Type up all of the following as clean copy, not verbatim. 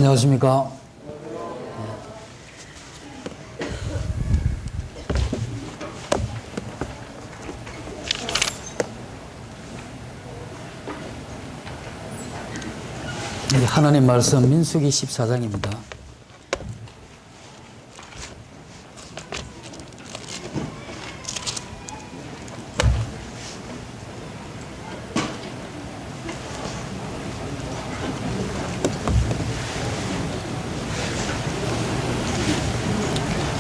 안녕하십니까. 하나님 말씀 민수기 14장입니다.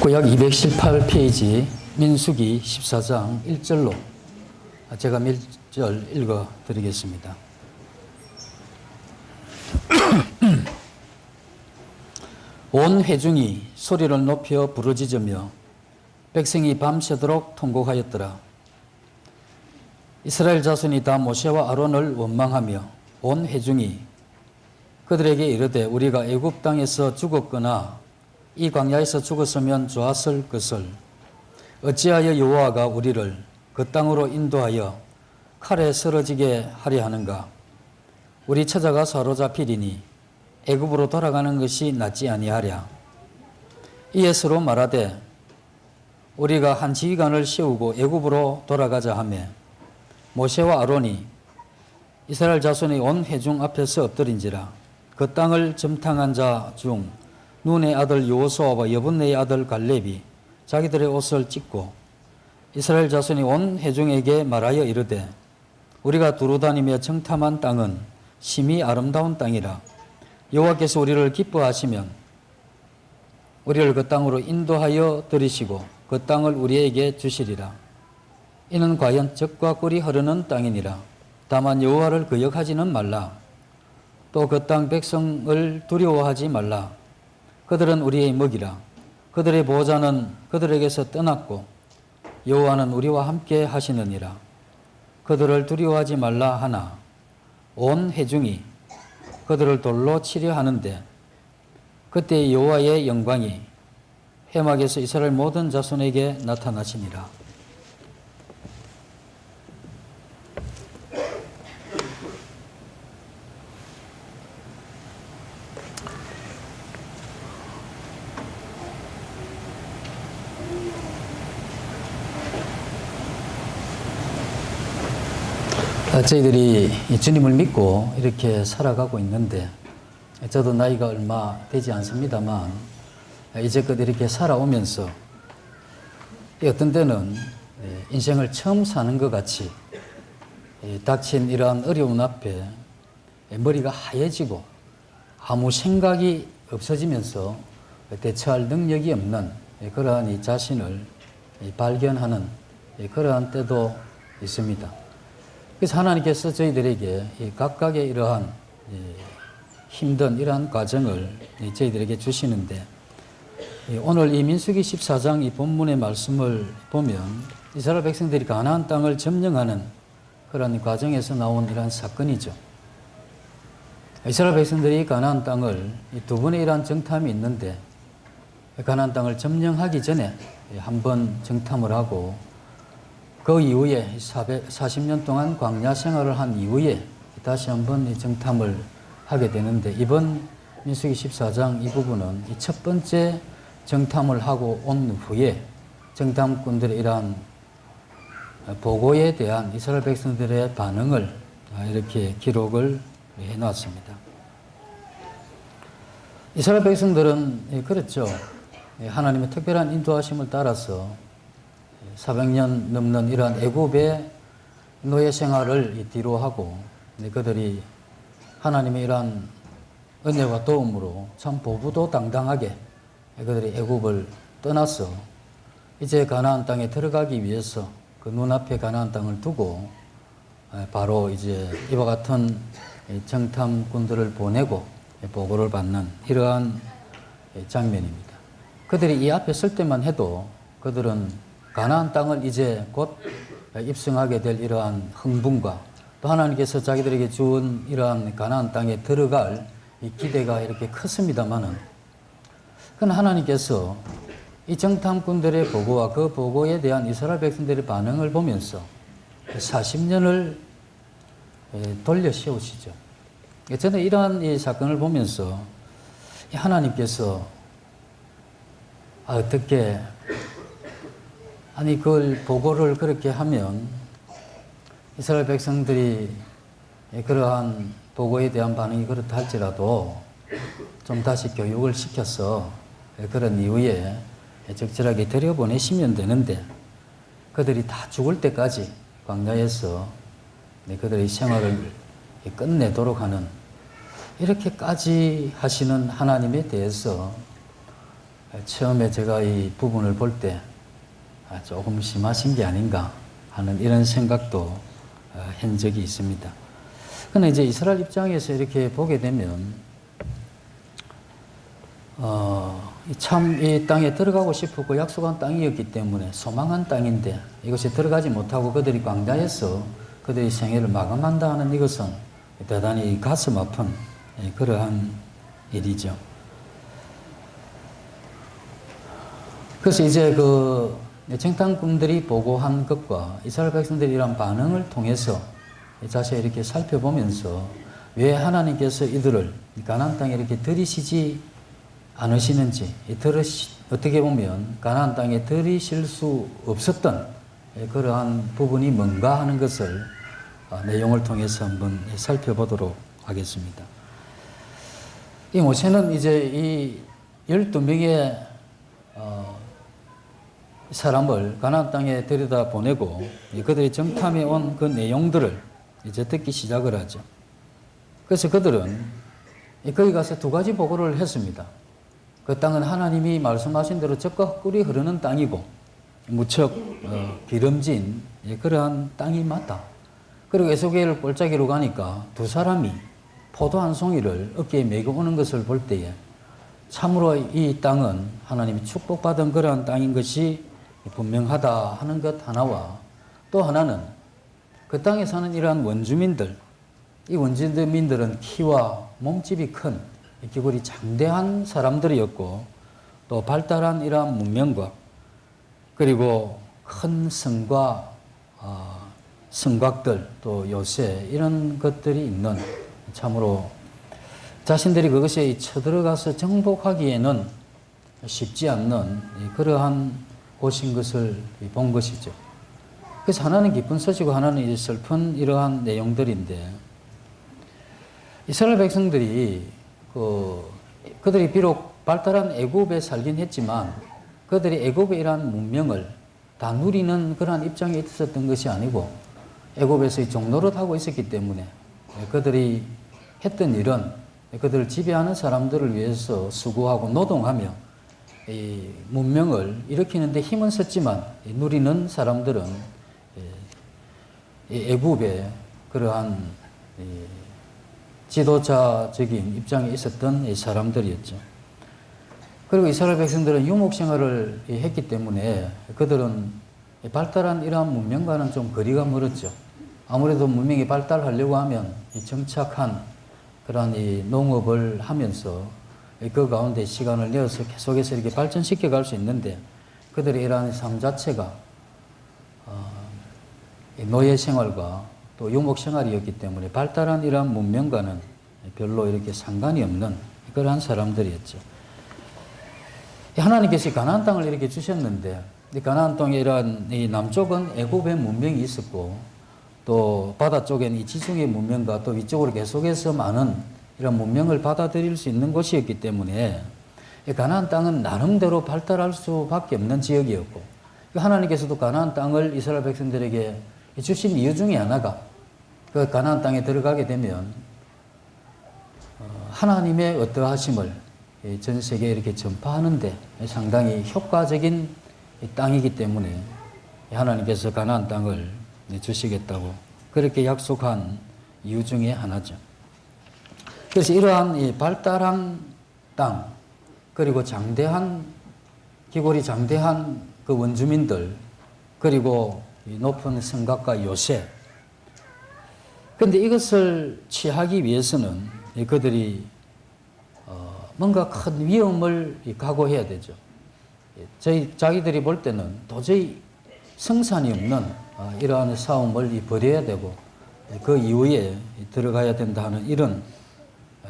구약 218페이지 민수기 14장 1절로 제가 몇 절 읽어 드리겠습니다. 온 회중이 소리를 높여 부르짖으며 백성이 밤새도록 통곡하였더라. 이스라엘 자손이 다 모세와 아론을 원망하며 온 회중이 그들에게 이르되 우리가 애굽 땅에서 죽었거나 이 광야에서 죽었으면 좋았을 것을 어찌하여 여호와가 우리를 그 땅으로 인도하여 칼에 쓰러지게 하려 하는가. 우리 처자가 사로잡히리니 애굽으로 돌아가는 것이 낫지 아니하랴. 이에 서로 말하되 우리가 한 지휘관을 세우고 애굽으로 돌아가자 하매 모세와 아론이 이스라엘 자손의 온 회중 앞에서 엎드린지라. 그 땅을 점탕한 자 중 눈의 아들 여호수아와 여분네의 아들 갈렙이 자기들의 옷을 찢고 이스라엘 자손이 온 회중에게 말하여 이르되 우리가 두루다니며 정탐한 땅은 심히 아름다운 땅이라. 여호와께서 우리를 기뻐하시면 우리를 그 땅으로 인도하여 들이시고 그 땅을 우리에게 주시리라. 이는 과연 젖과 꿀이 흐르는 땅이니라. 다만 여호와를 거역하지는 말라. 또 그 땅 백성을 두려워하지 말라. 그들은 우리의 먹이라. 그들의 보호자는 그들에게서 떠났고 여호와는 우리와 함께 하시느니라. 그들을 두려워하지 말라 하나 온 회중이 그들을 돌로 치려 하는데 그때 여호와의 영광이 회막에서 이스라엘 모든 자손에게 나타나시니라. 저희들이 주님을 믿고 이렇게 살아가고 있는데 저도 나이가 얼마 되지 않습니다만 이제껏 이렇게 살아오면서 어떤 때는 인생을 처음 사는 것 같이 닥친 이러한 어려운 앞에 머리가 하얘지고 아무 생각이 없어지면서 대처할 능력이 없는 그러한 이 자신을 발견하는 그러한 때도 있습니다. 그래서 하나님께서 저희들에게 각각의 이러한 힘든 이러한 과정을 저희들에게 주시는데 오늘 이 민수기 14장 이 본문의 말씀을 보면 이스라엘 백성들이 가나안 땅을 점령하는 그런 과정에서 나온 이러한 사건이죠. 이스라엘 백성들이 가나안 땅을 두 번의 이러한 정탐이 있는데 가나안 땅을 점령하기 전에 한 번 정탐을 하고 그 이후에 40년 동안 광야 생활을 한 이후에 다시 한번 정탐을 하게 되는데 이번 민수기 14장 이 부분은 이 첫 번째 정탐을 하고 온 후에 정탐꾼들의 이러한 보고에 대한 이스라엘 백성들의 반응을 이렇게 기록을 해놨습니다. 이스라엘 백성들은 그렇죠. 하나님의 특별한 인도하심을 따라서 400년 넘는 이러한 애굽의 노예 생활을 뒤로 하고 그들이 하나님의 이러한 은혜와 도움으로 참 보부도당당하게 그들이 애굽을 떠나서 이제 가나안 땅에 들어가기 위해서 그 눈앞에 가나안 땅을 두고 바로 이제 이와 같은 정탐꾼들을 보내고 보고를 받는 이러한 장면입니다. 그들이 이 앞에 설 때만 해도 그들은 가나안 땅을 이제 곧 입성하게 될 이러한 흥분과 또 하나님께서 자기들에게 주은 이러한 가나안 땅에 들어갈 이 기대가 이렇게 컸습니다마는 그러나 하나님께서 이 정탐꾼들의 보고와 그 보고에 대한 이스라엘 백성들의 반응을 보면서 40년을 돌려 세우시죠. 저는 이러한 이 사건을 보면서 하나님께서 어떻게 아니 그걸 보고를 그렇게 하면 이스라엘 백성들이 그러한 보고에 대한 반응이 그렇다 할지라도 좀 다시 교육을 시켜서 그런 이후에 적절하게 들여보내시면 되는데 그들이 다 죽을 때까지 광야에서 그들의 생활을 끝내도록 하는 이렇게까지 하시는 하나님에 대해서 처음에 제가 이 부분을 볼 때 조금 심하신 게 아닌가 하는 이런 생각도 한 적이 있습니다. 그런데 이제 이스라엘 입장에서 이렇게 보게 되면 참 이 땅에 들어가고 싶었고 약속한 땅이었기 때문에 소망한 땅인데 이것에 들어가지 못하고 그들이 광야에서 그들의 생애를 마감한다 하는 이것은 대단히 가슴 아픈 그러한 일이죠. 그래서 이제 그 정탐꾼들이 보고한 것과 이스라엘 백성들이 이런 반응을 통해서 자세히 이렇게 살펴보면서 왜 하나님께서 이들을 가나안 땅에 이렇게 들이시지 않으시는지, 어떻게 보면 가나안 땅에 들이실 수 없었던 그러한 부분이 뭔가 하는 것을 내용을 통해서 한번 살펴보도록 하겠습니다. 이 모세는 이제 이 12명의 사람을 가나안 땅에 들여다 보내고 그들이 정탐해 온 그 내용들을 이제 듣기 시작을 하죠. 그래서 그들은 거기 가서 두 가지 보고를 했습니다. 그 땅은 하나님이 말씀하신 대로 젖과 꿀이 흐르는 땅이고 무척 기름진 그러한 땅이 맞다. 그리고 에서겔을 골짜기로 가니까 두 사람이 포도 한 송이를 어깨에 메고 오는 것을 볼 때에 참으로 이 땅은 하나님이 축복받은 그러한 땅인 것이 분명하다 하는 것 하나와 또 하나는 그 땅에 사는 이러한 원주민들, 이 원주민들은 키와 몸집이 큰 기골이 장대한 사람들이었고 또 발달한 이러한 문명과 그리고 큰 성과 성곽들 또 요새 이런 것들이 있는 참으로 자신들이 그것에 쳐들어가서 정복하기에는 쉽지 않는 그러한 곳인 것을 본 것이죠. 그래서 하나는 기쁜 소식이고 하나는 슬픈 이러한 내용들인데 이스라엘 백성들이 그들이 비록 발달한 애굽에 살긴 했지만 그들이 애굽의 이러한 문명을 다 누리는 그러한 입장에 있었던 것이 아니고 애굽에서 종노릇 하고 있었기 때문에 그들이 했던 일은 그들을 지배하는 사람들을 위해서 수고하고 노동하며 이 문명을 일으키는데 힘은 썼지만 누리는 사람들은 애굽의 그러한 지도자적인 입장에 있었던 사람들이었죠. 그리고 이스라엘 백성들은 유목 생활을 했기 때문에 그들은 발달한 이러한 문명과는 좀 거리가 멀었죠. 아무래도 문명이 발달하려고 하면 정착한 그러한 이 농업을 하면서 그 가운데 시간을 내어서 계속해서 이렇게 발전시켜 갈 수 있는데 그들의 이러한 삶 자체가 노예 생활과 또 유목 생활이었기 때문에 발달한 이러한 문명과는 별로 이렇게 상관이 없는 그러한 사람들이었죠. 하나님께서 가나안 땅을 이렇게 주셨는데 가나안 땅에 이러한 이 남쪽은 애굽의 문명이 있었고 또 바다 쪽에는 이 지중해 문명과 또 위쪽으로 계속해서 많은 이런 문명을 받아들일 수 있는 곳이었기 때문에 가나안 땅은 나름대로 발달할 수밖에 없는 지역이었고 하나님께서도 가나안 땅을 이스라엘 백성들에게 주신 이유 중에 하나가 그 가나안 땅에 들어가게 되면 하나님의 어떠하심을 전 세계에 이렇게 전파하는데 상당히 효과적인 땅이기 때문에 하나님께서 가나안 땅을 주시겠다고 그렇게 약속한 이유 중에 하나죠. 그래서 이러한 이 발달한 땅 그리고 장대한 기골이 장대한 그 원주민들 그리고 이 높은 성곽과 요새 그런데 이것을 취하기 위해서는 그들이 뭔가 큰 위험을 각오해야 되죠. 자기들이 볼 때는 도저히 성산이 없는 이러한 싸움을 벌여야 되고 그 이후에 들어가야 된다 하는 이런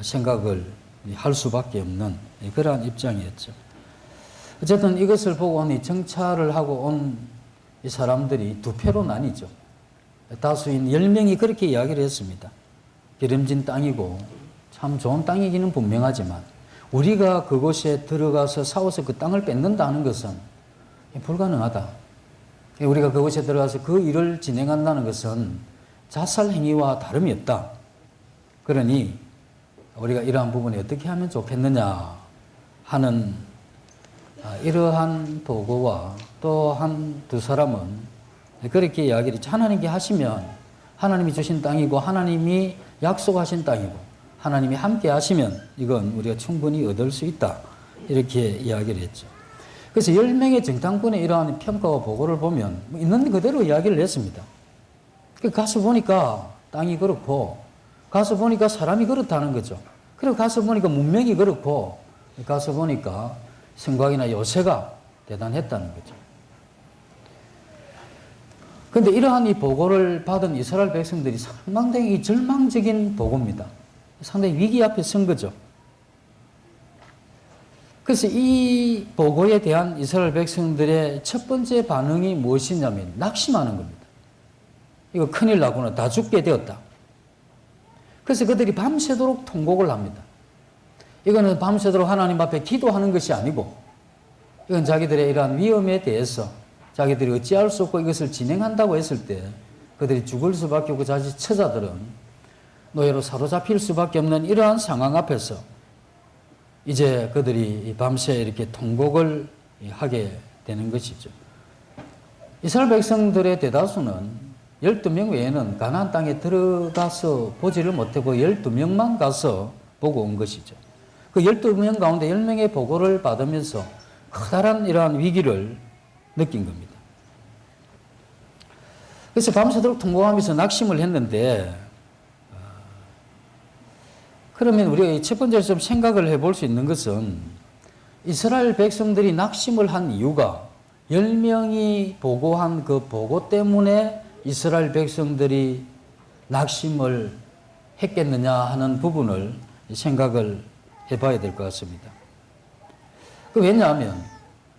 생각을 할 수밖에 없는 그러한 입장이었죠. 어쨌든 이것을 보고 온 이 정찰을 하고 온 이 사람들이 두 패로 나뉘죠. 다수인 10명이 그렇게 이야기를 했습니다. 기름진 땅이고 참 좋은 땅이기는 분명하지만 우리가 그곳에 들어가서 싸워서 그 땅을 뺏는다는 것은 불가능하다. 우리가 그곳에 들어가서 그 일을 진행한다는 것은 자살 행위와 다름이 없다. 그러니 우리가 이러한 부분에 어떻게 하면 좋겠느냐 하는 이러한 보고와 또 두 사람은 그렇게 이야기를 했죠. 하나님께 하시면 하나님이 주신 땅이고 하나님이 약속하신 땅이고 하나님이 함께 하시면 이건 우리가 충분히 얻을 수 있다. 이렇게 이야기를 했죠. 그래서 10명의 정탐꾼의 이러한 평가와 보고를 보면 있는 그대로 이야기를 했습니다. 가서 보니까 땅이 그렇고 가서 보니까 사람이 그렇다는 거죠. 그리고 가서 보니까 문명이 그렇고 가서 보니까 성곽이나 요새가 대단했다는 거죠. 그런데 이러한 이 보고를 받은 이스라엘 백성들이 상당히 절망적인 보고입니다. 상당히 위기 앞에 선 거죠. 그래서 이 보고에 대한 이스라엘 백성들의 첫 번째 반응이 무엇이냐면 낙심하는 겁니다. 이거 큰일 나구나. 다 죽게 되었다. 그래서 그들이 밤새도록 통곡을 합니다. 이거는 밤새도록 하나님 앞에 기도하는 것이 아니고 이건 자기들의 이러한 위험에 대해서 자기들이 어찌할 수 없고 이것을 진행한다고 했을 때 그들이 죽을 수밖에 없고 자칫 처자들은 노예로 사로잡힐 수밖에 없는 이러한 상황 앞에서 이제 그들이 밤새 이렇게 통곡을 하게 되는 것이죠. 이스라엘 백성들의 대다수는 12명 외에는 가나안 땅에 들어가서 보지를 못하고 12명만 가서 보고 온 것이죠. 그 12명 가운데 10명의 보고를 받으면서 커다란 이러한 위기를 느낀 겁니다. 그래서 밤새도록 통곡하면서 낙심을 했는데 그러면 우리가 첫 번째로 좀 생각을 해볼 수 있는 것은 이스라엘 백성들이 낙심을 한 이유가 10명이 보고한 그 보고 때문에 이스라엘 백성들이 낙심을 했겠느냐 하는 부분을 생각을 해봐야 될 것 같습니다. 왜냐하면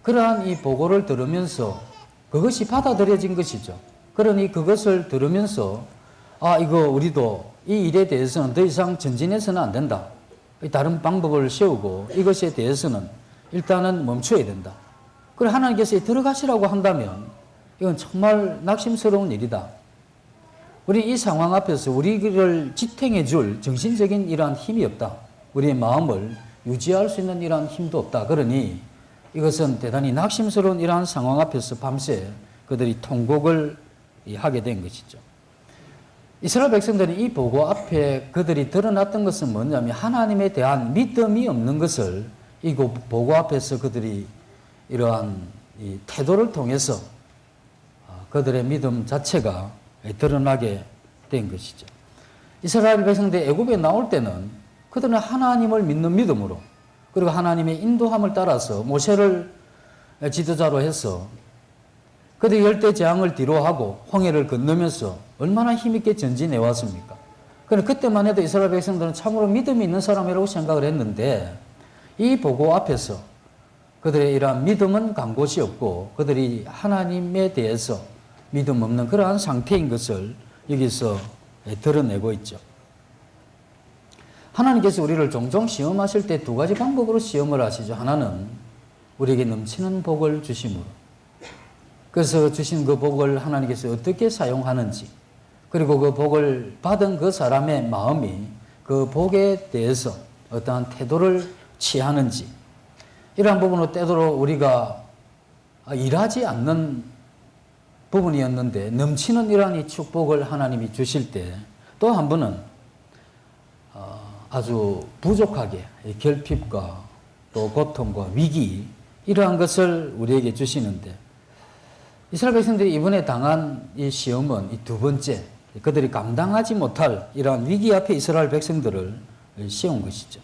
그러한 이 보고를 들으면서 그것이 받아들여진 것이죠. 그러니 그것을 들으면서 이거 우리도 이 일에 대해서는 더 이상 전진해서는 안 된다. 다른 방법을 세우고 이것에 대해서는 일단은 멈춰야 된다. 그리고 하나님께서 들어가시라고 한다면 이건 정말 낙심스러운 일이다. 우리 이 상황 앞에서 우리를 지탱해 줄 정신적인 이러한 힘이 없다. 우리의 마음을 유지할 수 있는 이러한 힘도 없다. 그러니 이것은 대단히 낙심스러운 이러한 상황 앞에서 밤새 그들이 통곡을 하게 된 것이죠. 이스라엘 백성들은 이 보고 앞에 그들이 드러났던 것은 뭐냐면 하나님에 대한 믿음이 없는 것을 이 보고 앞에서 그들이 이러한 이 태도를 통해서 그들의 믿음 자체가 드러나게 된 것이죠. 이스라엘 백성들이 애굽에 나올 때는 그들은 하나님을 믿는 믿음으로 그리고 하나님의 인도함을 따라서 모세를 지도자로 해서 그들이 열대 재앙을 뒤로하고 홍해를 건너면서 얼마나 힘있게 전진해 왔습니까? 그런데 그때만 해도 이스라엘 백성들은 참으로 믿음이 있는 사람이라고 생각을 했는데 이 보고 앞에서 그들의 이러한 믿음은 간 곳이 없고 그들이 하나님에 대해서 믿음 없는 그러한 상태인 것을 여기서 드러내고 있죠. 하나님께서 우리를 종종 시험하실 때 두 가지 방법으로 시험을 하시죠. 하나는 우리에게 넘치는 복을 주심으로. 그래서 주신 그 복을 하나님께서 어떻게 사용하는지 그리고 그 복을 받은 그 사람의 마음이 그 복에 대해서 어떠한 태도를 취하는지 이러한 부분으로 때도록 우리가 일하지 않는 부분이었는데 넘치는 이러한 이 축복을 하나님이 주실 때 또 한 번은 아주 부족하게 결핍과 또 고통과 위기 이러한 것을 우리에게 주시는데 이스라엘 백성들이 이번에 당한 이 시험은 이 두 번째 그들이 감당하지 못할 이러한 위기 앞에 이스라엘 백성들을 세운 것이죠.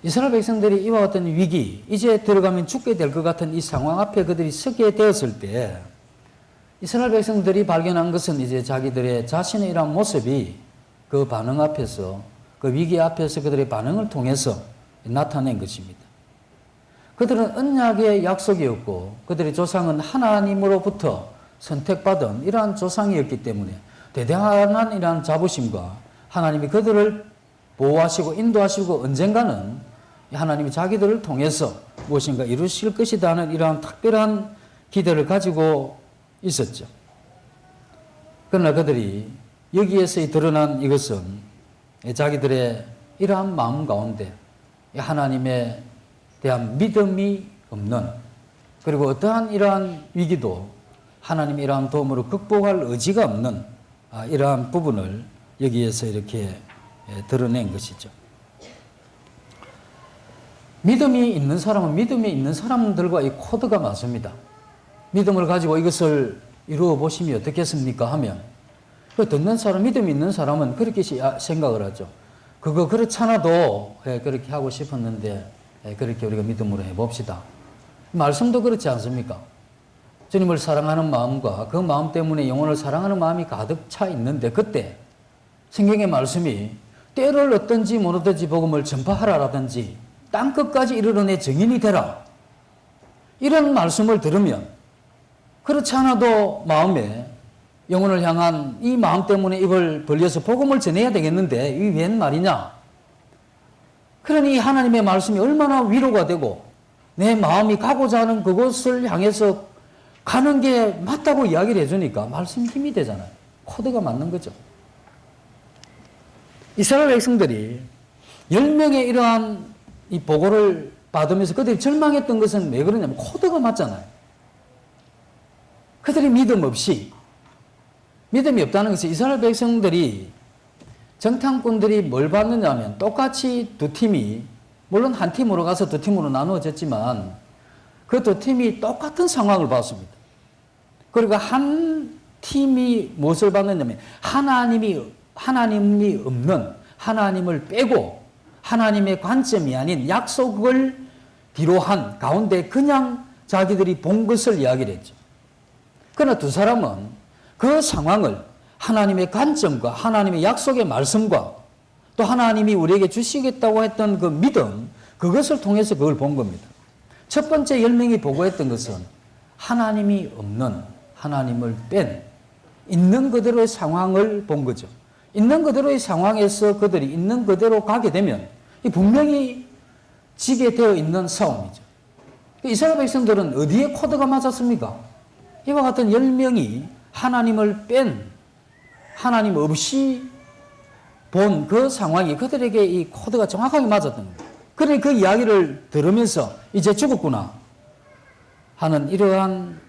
이스라엘 백성들이 이와 같은 위기 이제 들어가면 죽게 될 것 같은 이 상황 앞에 그들이 서게 되었을 때 이스라엘 백성들이 발견한 것은 이제 자기들의 자신의 이러한 모습이 그 반응 앞에서 그 위기 앞에서 그들의 반응을 통해서 나타낸 것입니다. 그들은 언약의 약속이었고 그들의 조상은 하나님으로부터 선택받은 이러한 조상이었기 때문에 대단한 이러한 자부심과 하나님이 그들을 보호하시고 인도하시고 언젠가는 하나님이 자기들을 통해서 무엇인가 이루실 것이다 하는 이러한 특별한 기대를 가지고 있었죠. 그러나 그들이 여기에서 드러난 이것은 자기들의 이러한 마음 가운데 하나님에 대한 믿음이 없는, 그리고 어떠한 이러한 위기도 하나님의 이러한 도움으로 극복할 의지가 없는 이러한 부분을 여기에서 이렇게 드러낸 것이죠. 믿음이 있는 사람은 믿음이 있는 사람들과 이 코드가 맞습니다. 믿음을 가지고 이것을 이루어 보시면 어떻겠습니까 하면, 그 듣는 사람, 믿음이 있는 사람은 그렇게 생각을 하죠. 그거 그렇잖아도 그렇게 하고 싶었는데 그렇게 우리가 믿음으로 해봅시다. 말씀도 그렇지 않습니까? 주님을 사랑하는 마음과 그 마음 때문에 영혼을 사랑하는 마음이 가득 차 있는데, 그때 성경의 말씀이 때를 얻든지 못 얻든지 복음을 전파하라라든지 땅끝까지 이르러 내 증인이 되라, 이런 말씀을 들으면 그렇지 않아도 마음에 영혼을 향한 이 마음 때문에 입을 벌려서 복음을 전해야 되겠는데 이 웬 말이냐. 그러니 하나님의 말씀이 얼마나 위로가 되고 내 마음이 가고자 하는 그곳을 향해서 가는 게 맞다고 이야기를 해주니까 말씀 힘이 되잖아요. 코드가 맞는 거죠. 이스라엘 백성들이 10명의 이러한 이 보고를 받으면서 그들이 절망했던 것은 왜 그러냐면 코드가 맞잖아요. 그들이 믿음이 없다는 것은 이스라엘 백성들이, 정탐꾼들이 뭘 받느냐 하면 똑같이 두 팀이, 물론 한 팀으로 가서 두 팀으로 나누어졌지만 그 두 팀이 똑같은 상황을 봤습니다. 그리고 한 팀이 무엇을 받느냐면 하나님이 없는, 하나님을 빼고 하나님의 관점이 아닌 약속을 뒤로한 가운데 그냥 자기들이 본 것을 이야기를 했죠. 그러나 두 사람은 그 상황을 하나님의 관점과 하나님의 약속의 말씀과 또 하나님이 우리에게 주시겠다고 했던 그 믿음, 그것을 통해서 그걸 본 겁니다. 첫 번째 10명이 보고했던 것은 하나님이 없는, 하나님을 뺀 있는 그대로의 상황을 본 거죠. 있는 그대로의 상황에서 그들이 있는 그대로 가게 되면 분명히 지게 되어 있는 싸움이죠. 이스라엘 백성들은 어디에 코드가 맞았습니까? 이와 같은 10명이 하나님을 뺀, 하나님 없이 본 그 상황이 그들에게 이 코드가 정확하게 맞았던 거예요. 그러니 그 이야기를 들으면서 이제 죽었구나 하는 이러한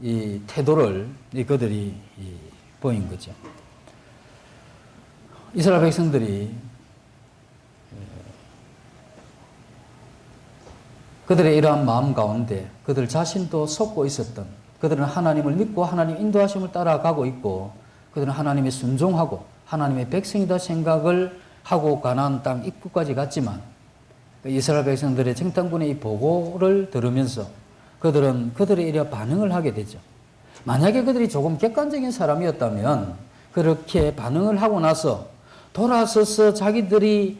이 태도를 그들이 보인 거죠. 이스라엘 백성들이 그들의 이러한 마음 가운데 그들 자신도 속고 있었던, 그들은 하나님을 믿고 하나님 인도하심을 따라가고 있고 그들은 하나님의 순종하고 하나님의 백성이다 생각을 하고 가나안 땅 입구까지 갔지만 이스라엘 백성들의 정탐꾼의 이 보고를 들으면서 그들은 그들의 이래 반응을 하게 되죠. 만약에 그들이 조금 객관적인 사람이었다면 그렇게 반응을 하고 나서 돌아서서 자기들이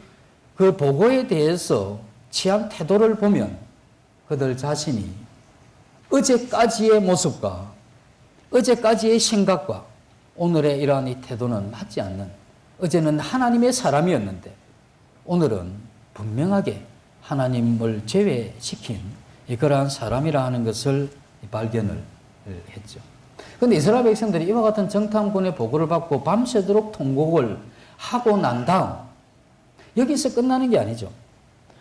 그 보고에 대해서 취한 태도를 보면 그들 자신이 어제까지의 모습과 어제까지의 생각과 오늘의 이러한 이 태도는 맞지 않는, 어제는 하나님의 사람이었는데 오늘은 분명하게 하나님을 제외시킨 그러한 사람이라 하는 것을 발견을 했죠. 그런데 이스라엘 백성들이 이와 같은 정탐꾼의 보고를 받고 밤새도록 통곡을 하고 난 다음 여기서 끝나는 게 아니죠.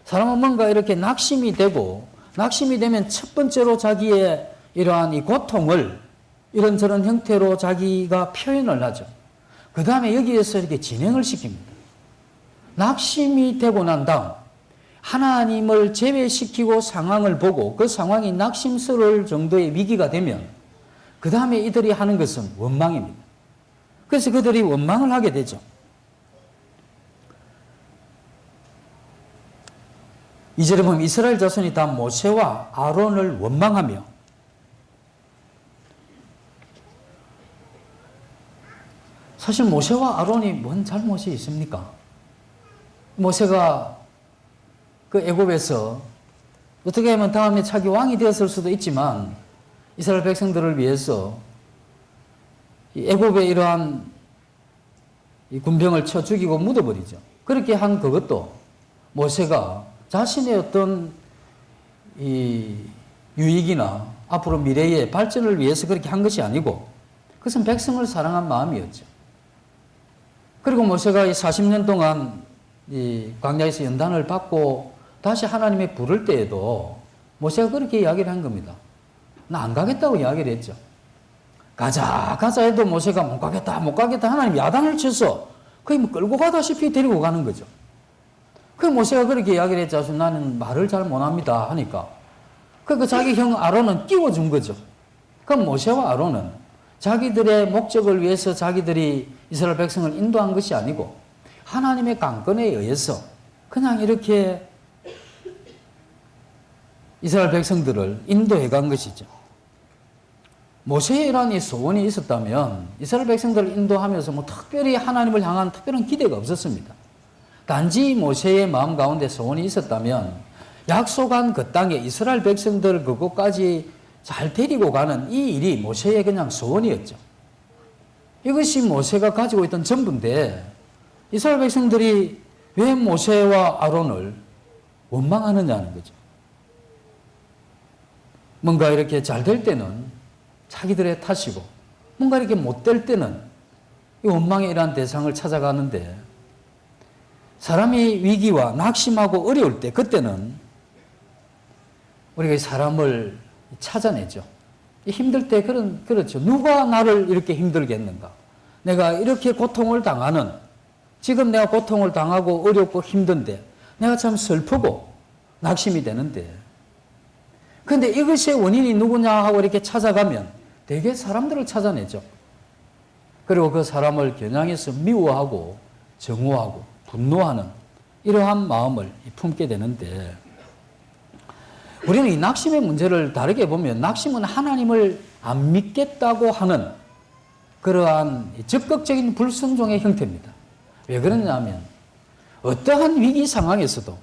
사람은 뭔가 이렇게 낙심이 되고, 낙심이 되면 첫 번째로 자기의 이러한 이 고통을 이런저런 형태로 자기가 표현을 하죠. 그 다음에 여기에서 이렇게 진행을 시킵니다. 낙심이 되고 난 다음 하나님을 제외시키고 상황을 보고 그 상황이 낙심스러울 정도의 위기가 되면 그 다음에 이들이 하는 것은 원망입니다. 그래서 그들이 원망을 하게 되죠. 이절에 보면 이스라엘 자손이 다 모세와 아론을 원망하며, 사실 모세와 아론이 뭔 잘못이 있습니까? 모세가 그 애굽에서 어떻게 하면 다음에 자기 왕이 되었을 수도 있지만 이스라엘 백성들을 위해서 이 애굽의 이러한 이 군병을 쳐 죽이고 묻어버리죠. 그렇게 한 그것도 모세가 자신의 어떤 이 유익이나 앞으로 미래의 발전을 위해서 그렇게 한 것이 아니고 그것은 백성을 사랑한 마음이었죠. 그리고 모세가 이 40년 동안 이 광야에서 연단을 받고 다시 하나님의 부를 때에도 모세가 그렇게 이야기를 한 겁니다. 나 안 가겠다고 이야기를 했죠. 가자 해도 모세가 못 가겠다 하나님 야단을 쳐서 거의 뭐 끌고 가다시피 데리고 가는 거죠. 그 모세가 그렇게 이야기를 했죠. 나는 말을 잘 못합니다 하니까 그 자기 형 아론은 끼워준 거죠. 그럼 모세와 아론은 자기들의 목적을 위해서 자기들이 이스라엘 백성을 인도한 것이 아니고 하나님의 강권에 의해서 그냥 이렇게 이스라엘 백성들을 인도해 간 것이죠. 모세의 이러한 소원이 있었다면 이스라엘 백성들을 인도하면서 뭐 특별히 하나님을 향한 특별한 기대가 없었습니다. 단지 모세의 마음 가운데 소원이 있었다면 약속한 그 땅에 이스라엘 백성들 그곳까지 잘 데리고 가는 이 일이 모세의 그냥 소원이었죠. 이것이 모세가 가지고 있던 전부인데 이스라엘 백성들이 왜 모세와 아론을 원망하느냐는 거죠. 뭔가 이렇게 잘 될 때는 자기들의 탓이고 뭔가 이렇게 못 될 때는 이 원망의 이러한 대상을 찾아가는데 사람이 위기와 낙심하고 어려울 때 그때는 우리가 사람을 찾아내죠. 힘들 때 그렇죠. 누가 나를 이렇게 힘들게 했는가? 내가 이렇게 고통을 당하는 지금 내가 고통을 당하고 어렵고 힘든데 내가 참 슬프고 낙심이 되는데 그런데 이것의 원인이 누구냐 하고 이렇게 찾아가면 대개 사람들을 찾아내죠. 그리고 그 사람을 겨냥해서 미워하고 정오하고 분노하는 이러한 마음을 품게 되는데 우리는 이 낙심의 문제를 다르게 보면 낙심은 하나님을 안 믿겠다고 하는 그러한 적극적인 불순종의 형태입니다. 왜 그러냐면 어떠한 위기 상황에서도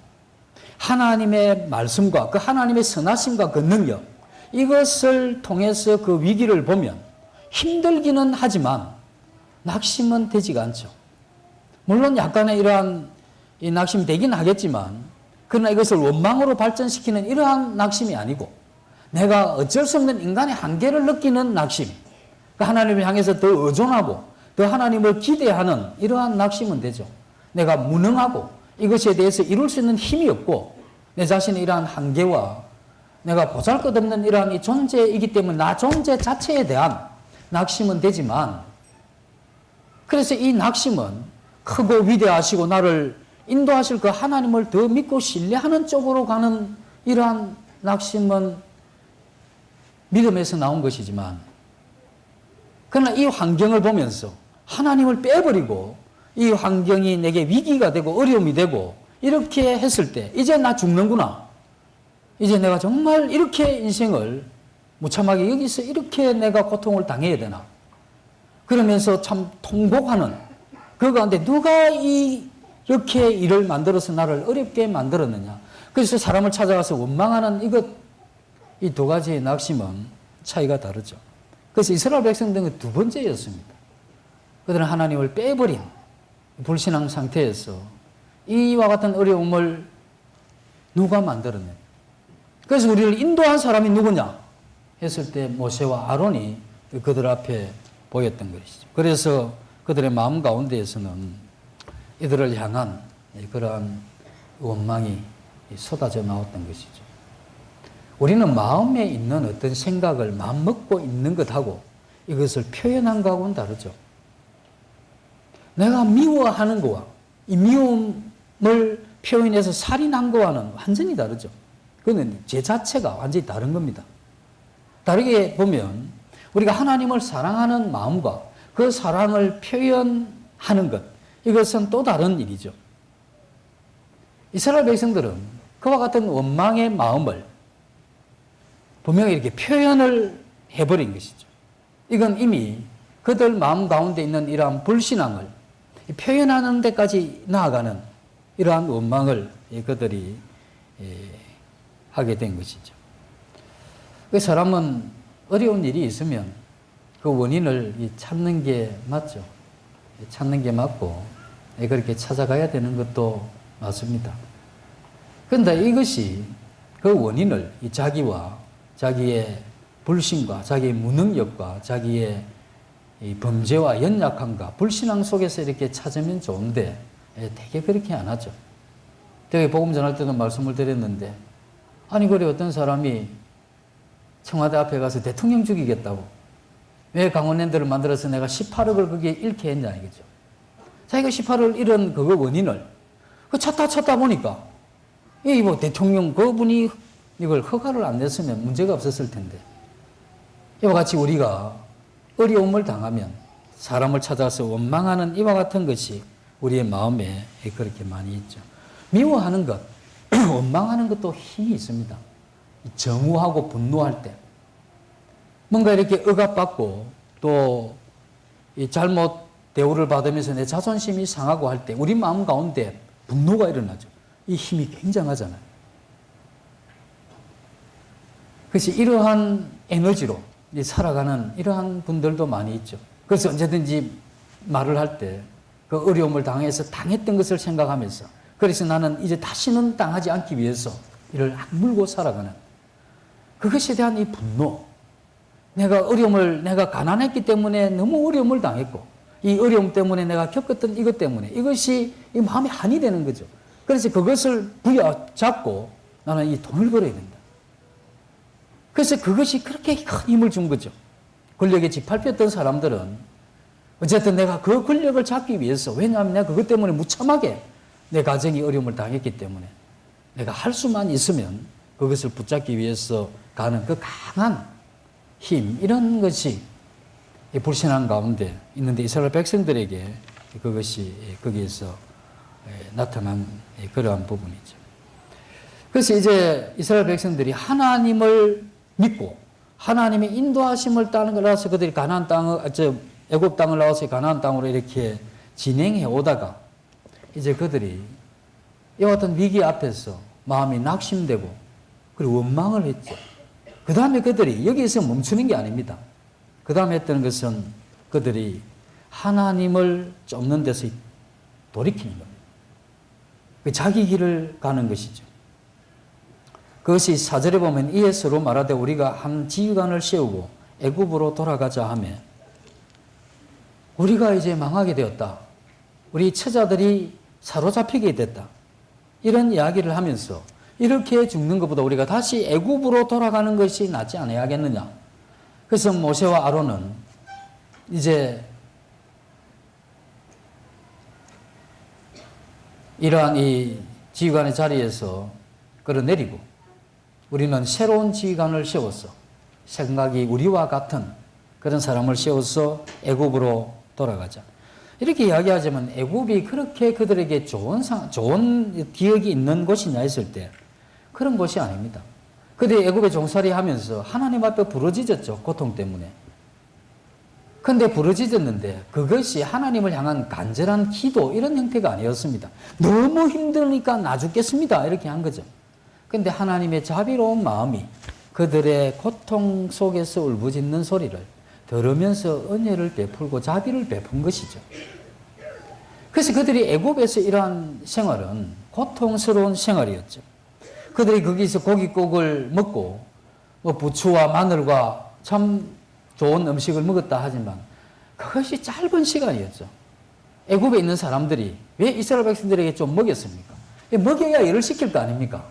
하나님의 말씀과 그 하나님의 선하심과 그 능력 이것을 통해서 그 위기를 보면 힘들기는 하지만 낙심은 되지가 않죠. 물론 약간의 이러한 이 낙심이 되긴 하겠지만 그러나 이것을 원망으로 발전시키는 이러한 낙심이 아니고 내가 어쩔 수 없는 인간의 한계를 느끼는 낙심, 그 하나님을 향해서 더 의존하고 더 하나님을 기대하는 이러한 낙심은 되죠. 내가 무능하고 이것에 대해서 이룰 수 있는 힘이 없고 내 자신의 이러한 한계와 내가 보잘것없는 이러한 이 존재이기 때문에 나 존재 자체에 대한 낙심은 되지만 그래서 이 낙심은 크고 위대하시고 나를 인도하실 그 하나님을 더 믿고 신뢰하는 쪽으로 가는 이러한 낙심은 믿음에서 나온 것이지만 그러나 이 환경을 보면서 하나님을 빼버리고 이 환경이 내게 위기가 되고 어려움이 되고 이렇게 했을 때 이제 나 죽는구나. 이제 내가 정말 이렇게 인생을 무참하게 여기서 이렇게 내가 고통을 당해야 되나. 그러면서 참 통곡하는 그 가운데 누가 이렇게 일을 만들어서 나를 어렵게 만들었느냐. 그래서 사람을 찾아가서 원망하는 이 두 가지의 낙심은 차이가 다르죠. 그래서 이스라엘 백성들은 두 번째였습니다. 그들은 하나님을 빼버린 불신앙 상태에서 이와 같은 어려움을 누가 만들었냐. 그래서 우리를 인도한 사람이 누구냐 했을 때 모세와 아론이 그들 앞에 보였던 것이죠. 그래서 그들의 마음 가운데에서는 이들을 향한 그러한 원망이 쏟아져 나왔던 것이죠. 우리는 마음에 있는 어떤 생각을 마음 먹고 있는 것하고 이것을 표현한 것하고는 다르죠. 내가 미워하는 거와 이 미움을 표현해서 살인한 거와는 완전히 다르죠. 그건 제 자체가 완전히 다른 겁니다. 다르게 보면 우리가 하나님을 사랑하는 마음과 그 사랑을 표현하는 것 이것은 또 다른 일이죠. 이스라엘 백성들은 그와 같은 원망의 마음을 분명히 이렇게 표현을 해버린 것이죠. 이건 이미 그들 마음 가운데 있는 이러한 불신앙을 표현하는 데까지 나아가는 이러한 원망을 그들이 하게 된 것이죠. 그 사람은 어려운 일이 있으면 그 원인을 찾는 게 맞죠. 찾는 게 맞고 그렇게 찾아가야 되는 것도 맞습니다. 그런데 이것이 그 원인을 자기와 자기의 불신과 자기의 무능력과 자기의 이 범죄와 연약함과 불신앙 속에서 이렇게 찾으면 좋은데 되게 그렇게 안 하죠. 되게 복음 전할 때도 말씀을 드렸는데 아니 그래 어떤 사람이 청와대 앞에 가서 대통령 죽이겠다고 왜 강원랜드를 만들어서 내가 18억을 거기에 잃게 했냐 이거죠. 자기가 18억을 잃은 그거 원인을 찾다 보니까 이 뭐 대통령 그분이 이걸 허가를 안 냈으면 문제가 없었을 텐데 이와 같이 우리가 어려움을 당하면 사람을 찾아서 원망하는 이와 같은 것이 우리의 마음에 그렇게 많이 있죠. 미워하는 것, 원망하는 것도 힘이 있습니다. 정오하고 분노할 때 뭔가 이렇게 억압받고 또 잘못 대우를 받으면서 내 자존심이 상하고 할 때 우리 마음 가운데 분노가 일어나죠. 이 힘이 굉장하잖아요. 그래서 이러한 에너지로 살아가는 이러한 분들도 많이 있죠. 그래서 언제든지 말을 할 때 그 어려움을 당해서 당했던 것을 생각하면서 그래서 나는 이제 다시는 당하지 않기 위해서 이를 악물고 살아가는 그것에 대한 이 분노. 내가 가난했기 때문에 너무 어려움을 당했고 이 어려움 때문에 내가 겪었던 이것 때문에 이것이 이 마음에 한이 되는 거죠. 그래서 그것을 부여잡고 나는 이 돈을 벌어야 된다. 그래서 그것이 그렇게 큰 힘을 준 거죠. 권력에 짓밟혔던 사람들은 어쨌든 내가 그 권력을 잡기 위해서 왜냐하면 내가 그것 때문에 무참하게 내 가정이 어려움을 당했기 때문에 내가 할 수만 있으면 그것을 붙잡기 위해서 가는 그 강한 힘 이런 것이 불신앙 가운데 있는데 이스라엘 백성들에게 그것이 거기에서 나타난 그러한 부분이죠. 그래서 이제 이스라엘 백성들이 하나님을 믿고 하나님의 인도하심을 따라서 그들이 가나안 땅을 애굽 땅을 나와서 가나안 땅으로 이렇게 진행해 오다가 이제 그들이 이와 같은 위기 앞에서 마음이 낙심되고 그리고 원망을 했죠. 그 다음에 그들이 여기에서 멈추는 게 아닙니다. 그 다음에 했던 것은 그들이 하나님을 쫓는 데서 돌이키는 겁니다. 자기 길을 가는 것이죠. 그것이 4절에 보면 이에 서로 말하되 우리가 한 지휘관을 세우고 애굽으로 돌아가자 하며 우리가 이제 망하게 되었다. 우리 처자들이 사로잡히게 됐다. 이런 이야기를 하면서 이렇게 죽는 것보다 우리가 다시 애굽으로 돌아가는 것이 낫지 않아야겠느냐. 그래서 모세와 아론은 이제 이러한 이 지휘관의 자리에서 끌어내리고 우리는 새로운 지휘관을 세웠어. 생각이 우리와 같은 그런 사람을 세워서 애굽으로 돌아가자. 이렇게 이야기하자면 애굽이 그렇게 그들에게 좋은 기억이 있는 곳이냐 했을 때 그런 곳이 아닙니다. 그들이 애굽에 종살이 하면서 하나님 앞에 부르짖었죠. 고통 때문에. 근데 부르짖었는데 그것이 하나님을 향한 간절한 기도 이런 형태가 아니었습니다. 너무 힘드니까 나 죽겠습니다. 이렇게 한 거죠. 근데 하나님의 자비로운 마음이 그들의 고통 속에서 울부짖는 소리를 들으면서 은혜를 베풀고 자비를 베푼 것이죠. 그래서 그들이 애굽에서 이러한 생활은 고통스러운 생활이었죠. 그들이 거기서 고깃국을 먹고 뭐 부추와 마늘과 참 좋은 음식을 먹었다 하지만 그것이 짧은 시간이었죠. 애굽에 있는 사람들이 왜 이스라엘 백성들에게 좀 먹였습니까? 먹여야 일을 시킬 거 아닙니까?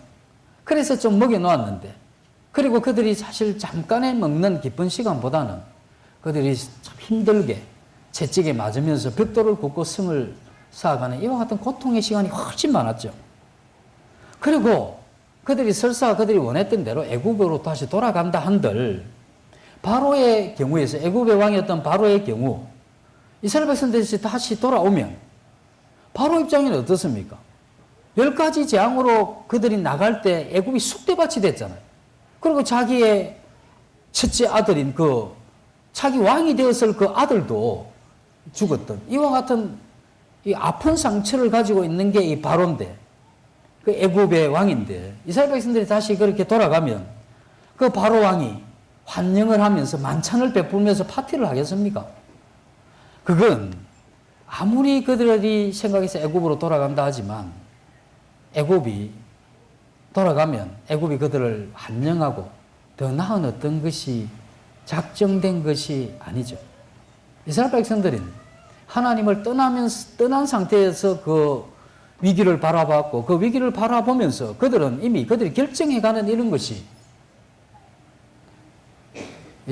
그래서 좀 먹여놓았는데 그리고 그들이 사실 잠깐에 먹는 기쁜 시간보다는 그들이 참 힘들게 채찍에 맞으면서 벽돌을 굽고 성을 쌓아가는 이와 같은 고통의 시간이 훨씬 많았죠. 그리고 그들이 설사 그들이 원했던 대로 애굽으로 다시 돌아간다 한들 바로의 경우에서 애굽의 왕이었던 바로의 경우 이스라엘 백성들이 다시 돌아오면 바로 입장에는 어떻습니까? 10가지 재앙으로 그들이 나갈 때 애굽이 쑥대밭이 됐잖아요. 그리고 자기의 첫째 아들인 자기 왕이 되었을 그 아들도 죽었던 이와 같은 이 아픈 상처를 가지고 있는 게 이 바로인데 그 애굽의 왕인데 이스라엘 백성들이 다시 그렇게 돌아가면 그 바로 왕이 환영을 하면서 만찬을 베풀면서 파티를 하겠습니까? 그건 아무리 그들이 생각해서 애굽으로 돌아간다 하지만 애굽이 돌아가면 애굽이 그들을 환영하고 더 나은 어떤 것이 작정된 것이 아니죠. 이스라엘 백성들은 하나님을 떠난 상태에서 그 위기를 바라봤고 그 위기를 바라보면서 그들은 이미 그들이 결정해가는 이런 것이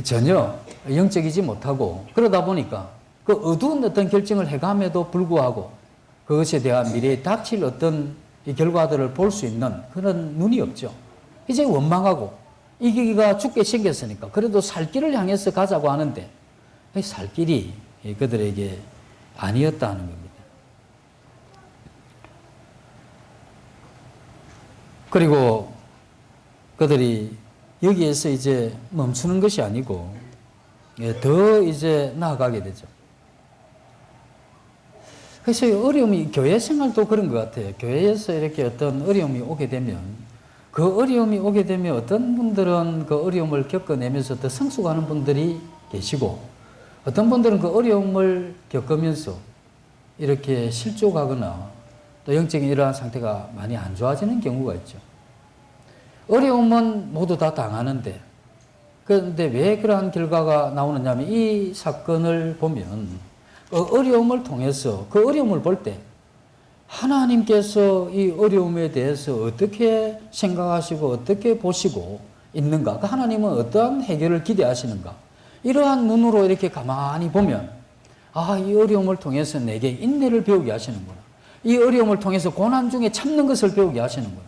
전혀 영적이지 못하고 그러다 보니까 그 어두운 어떤 결정을 해감에도 불구하고 그것에 대한 미래에 닥칠 어떤 이 결과들을 볼 수 있는 그런 눈이 없죠. 이제 원망하고 이기기가 죽게 생겼으니까 그래도 살 길을 향해서 가자고 하는데 살 길이 그들에게 아니었다는 겁니다. 그리고 그들이 여기에서 이제 멈추는 것이 아니고 더 이제 나아가게 되죠. 그래서 어려움이 교회 생활도 그런 것 같아요. 교회에서 이렇게 어떤 어려움이 오게 되면 그 어려움이 오게 되면 어떤 분들은 그 어려움을 겪어내면서 더 성숙하는 분들이 계시고 어떤 분들은 그 어려움을 겪으면서 이렇게 실족하거나 또 영적인 이러한 상태가 많이 안 좋아지는 경우가 있죠. 어려움은 모두 다 당하는데 그런데 왜 그러한 결과가 나오느냐 하면 이 사건을 보면 그 어려움을 통해서 그 어려움을 볼 때 하나님께서 이 어려움에 대해서 어떻게 생각하시고 어떻게 보시고 있는가, 그 하나님은 어떠한 해결을 기대하시는가, 이러한 눈으로 이렇게 가만히 보면 아, 이 어려움을 통해서 내게 인내를 배우게 하시는구나, 이 어려움을 통해서 고난 중에 참는 것을 배우게 하시는구나,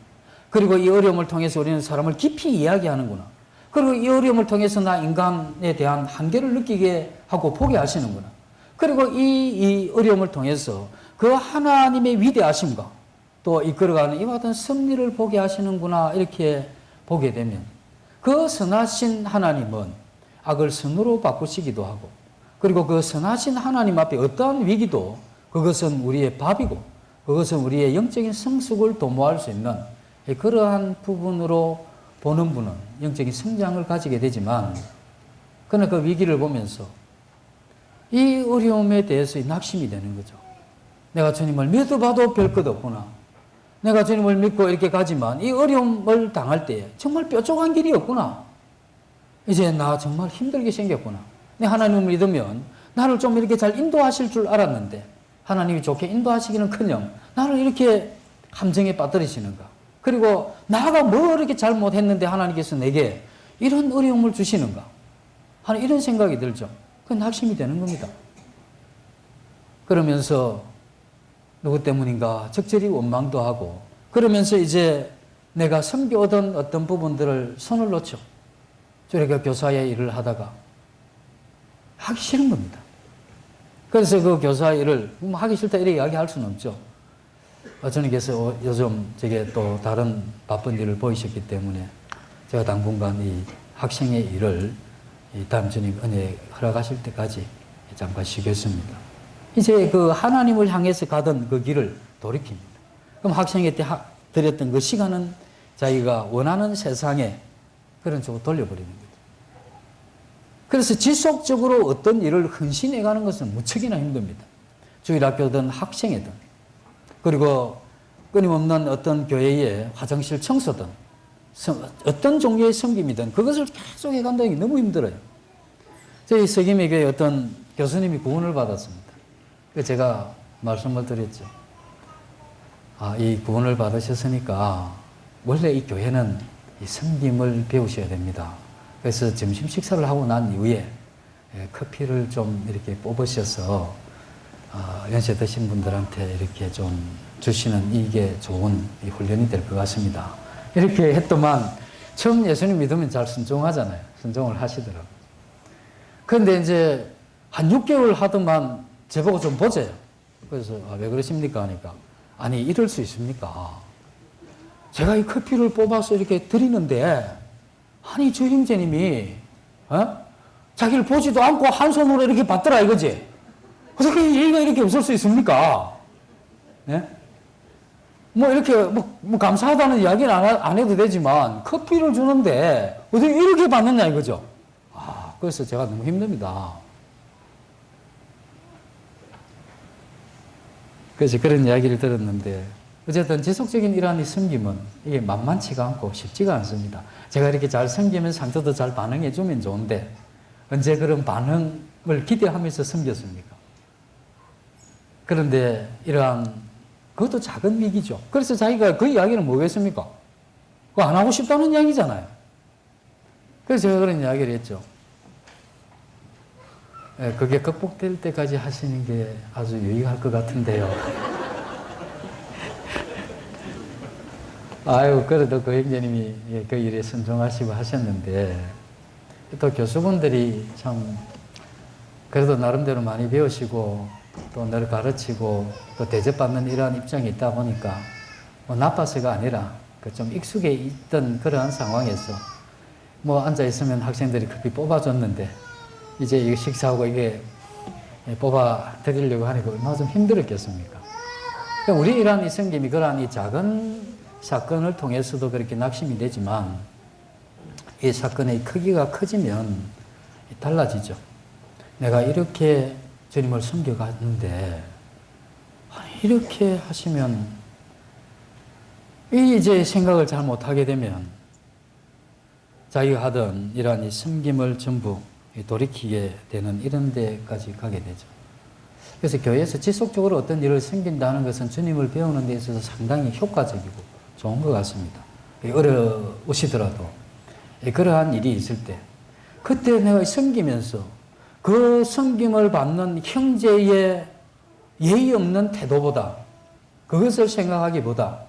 그리고 이 어려움을 통해서 우리는 사람을 깊이 이야기하는구나, 그리고 이 어려움을 통해서 나 인간에 대한 한계를 느끼게 하고 보게 하시는구나, 그리고 이 어려움을 통해서 그 하나님의 위대하심과 또 이끌어가는 이와 같은 섭리를 보게 하시는구나, 이렇게 보게 되면 그 선하신 하나님은 악을 선으로 바꾸시기도 하고, 그리고 그 선하신 하나님 앞에 어떠한 위기도 그것은 우리의 밥이고 그것은 우리의 영적인 성숙을 도모할 수 있는 그러한 부분으로 보는 분은 영적인 성장을 가지게 되지만, 그러나 그 위기를 보면서 이 어려움에 대해서 낙심이 되는 거죠. 내가 주님을 믿어봐도 별 것 없구나. 내가 주님을 믿고 이렇게 가지만 이 어려움을 당할 때 정말 뾰족한 길이 없구나. 이제 나 정말 힘들게 생겼구나. 내 하나님을 믿으면 나를 좀 이렇게 잘 인도하실 줄 알았는데 하나님이 좋게 인도하시기는커녕 나를 이렇게 함정에 빠뜨리시는가. 그리고 나가 뭐 이렇게 잘못했는데 하나님께서 내게 이런 어려움을 주시는가 하는 이런 생각이 들죠. 그 낙심이 되는 겁니다. 그러면서 누구 때문인가 적절히 원망도 하고, 그러면서 이제 내가 섬겨오던 어떤 부분들을 손을 놓죠. 저희가 교사의 일을 하다가 하기 싫은 겁니다. 그래서 그 교사 일을 하기 싫다 이렇게 이야기할 수는 없죠. 주님께서 요즘 제게 또 다른 바쁜 일을 보이셨기 때문에 제가 당분간 이 학생의 일을 다음 주님 은혜 허락하실 때까지 잠깐 쉬겠습니다. 이제 그 하나님을 향해서 가던 그 길을 돌이킵니다. 그럼 학생회 때 드렸던 그 시간은 자기가 원하는 세상에 그런 쪽으로 돌려버리는 거죠. 그래서 지속적으로 어떤 일을 헌신해 가는 것은 무척이나 힘듭니다. 주일학교든 학생회든, 그리고 끊임없는 어떤 교회의 화장실 청소든 어떤 종류의 섬김이든 그것을 계속 해간다는 게 너무 힘들어요. 저희 서김의 교회 어떤 교수님이 구원을 받았습니다. 제가 말씀을 드렸죠. 아, 이 구원을 받으셨으니까 원래 이 교회는 이 섬김을 배우셔야 됩니다. 그래서 점심 식사를 하고 난 이후에 커피를 좀 이렇게 뽑으셔서 연세 드신 분들한테 이렇게 좀 주시는 이게 좋은 훈련이 될 것 같습니다. 이렇게 했더만 처음 예수님 믿으면 잘 순종하잖아요. 순종을 하시더라고요. 그런데 이제 한 6개월 하더만 저보고 좀 보세요. 그래서 왜 그러십니까 하니까, 아니 이럴 수 있습니까? 제가 이 커피를 뽑아서 이렇게 드리는데 아니 저 형제님이 자기를 보지도 않고 한 손으로 이렇게 받더라 이거지. 어떻게 예의가 이렇게 없을 수 있습니까? 네? 뭐 이렇게 뭐 감사하다는 이야기는 안 해도 되지만 커피를 주는데 어떻게 이렇게 받느냐 이거죠. 그래서 제가 너무 힘듭니다. 그래서 그런 이야기를 들었는데 어쨌든 지속적인 이러한 섬김은 이게 만만치가 않고 쉽지가 않습니다. 제가 이렇게 잘 섬기면 상대도 잘 반응해 주면 좋은데 언제 그런 반응을 기대하면서 섬겼습니까? 그런데 이러한 그것도 작은 위기죠. 그래서 자기가 그 이야기는 뭐겠습니까? 그거 안 하고 싶다는 이야기잖아요. 그래서 제가 그런 이야기를 했죠. 그게 극복될 때까지 하시는 게 아주 유익할 것 같은데요. 아유, 그래도 그 형제님이 그 일에 순종하시고 하셨는데, 또 교수분들이 참, 그래도 나름대로 많이 배우시고, 또 늘 가르치고, 또 대접받는 이러한 입장이 있다 보니까, 뭐 나빠서가 아니라, 좀 익숙해 있던 그러한 상황에서, 뭐 앉아있으면 학생들이 커피 뽑아줬는데, 이제 이거 식사하고 이게 뽑아 드리려고 하니까 얼마나 좀 힘들었겠습니까? 우리 이러한 이 섬김이 그러한 이 작은 사건을 통해서도 그렇게 낙심이 되지만 이 사건의 크기가 커지면 달라지죠. 내가 이렇게 주님을 섬겨갔는데 이렇게 하시면 이제 생각을 잘 못하게 되면 자기가 하던 이러한 이 섬김을 전부 돌이키게 되는 이런 데까지 가게 되죠. 그래서 교회에서 지속적으로 어떤 일을 섬긴다는 것은 주님을 배우는 데 있어서 상당히 효과적이고 좋은 것 같습니다. 어려우시더라도 그러한 일이 있을 때 그때 내가 섬기면서 그 섬김을 받는 형제의 예의 없는 태도보다 그것을 생각하기보다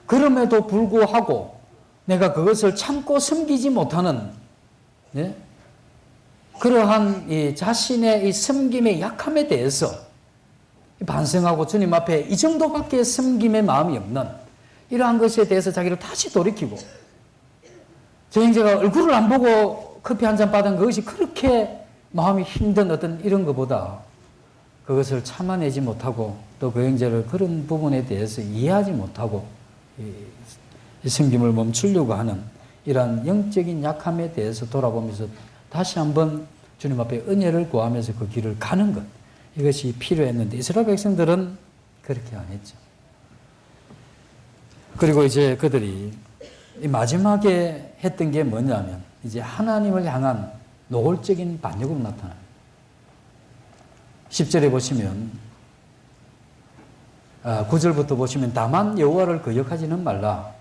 그럼에도 불구하고 내가 그것을 참고 섬기지 못하는 그러한 이 자신의 이 섬김의 약함에 대해서 반성하고 주님 앞에 이 정도밖에 섬김의 마음이 없는 이러한 것에 대해서 자기를 다시 돌이키고 저 형제가 얼굴을 안 보고 커피 한 잔 받은 그것이 그렇게 마음이 힘든 어떤 이런 것보다 그것을 참아내지 못하고 또 그 형제를 그런 부분에 대해서 이해하지 못하고 이 섬김을 멈추려고 하는 이러한 영적인 약함에 대해서 돌아보면서 다시 한번 주님 앞에 은혜를 구하면서 그 길을 가는 것 이것이 필요했는데 이스라엘 백성들은 그렇게 안 했죠. 그리고 이제 그들이 마지막에 했던 게 뭐냐면 이제 하나님을 향한 노골적인 반역으로 나타나요. 10절에 보시면 9절부터 보시면 다만 여호와를 거역하지는 말라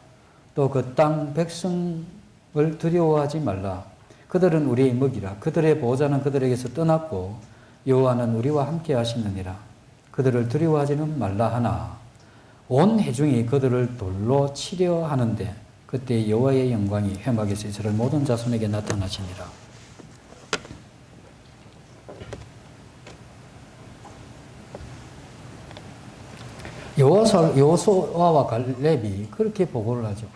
또 그 땅 백성을 두려워하지 말라 그들은 우리의 먹이라 그들의 보호자는 그들에게서 떠났고 여호와는 우리와 함께 하시느니라 그들을 두려워하지는 말라 하나 온 회중이 그들을 돌로 치려 하는데 그때 여호와의 영광이 회막에서 이스라엘 모든 자손에게 나타나시니라. 여호수아와 갈렙이 그렇게 보고를 하죠.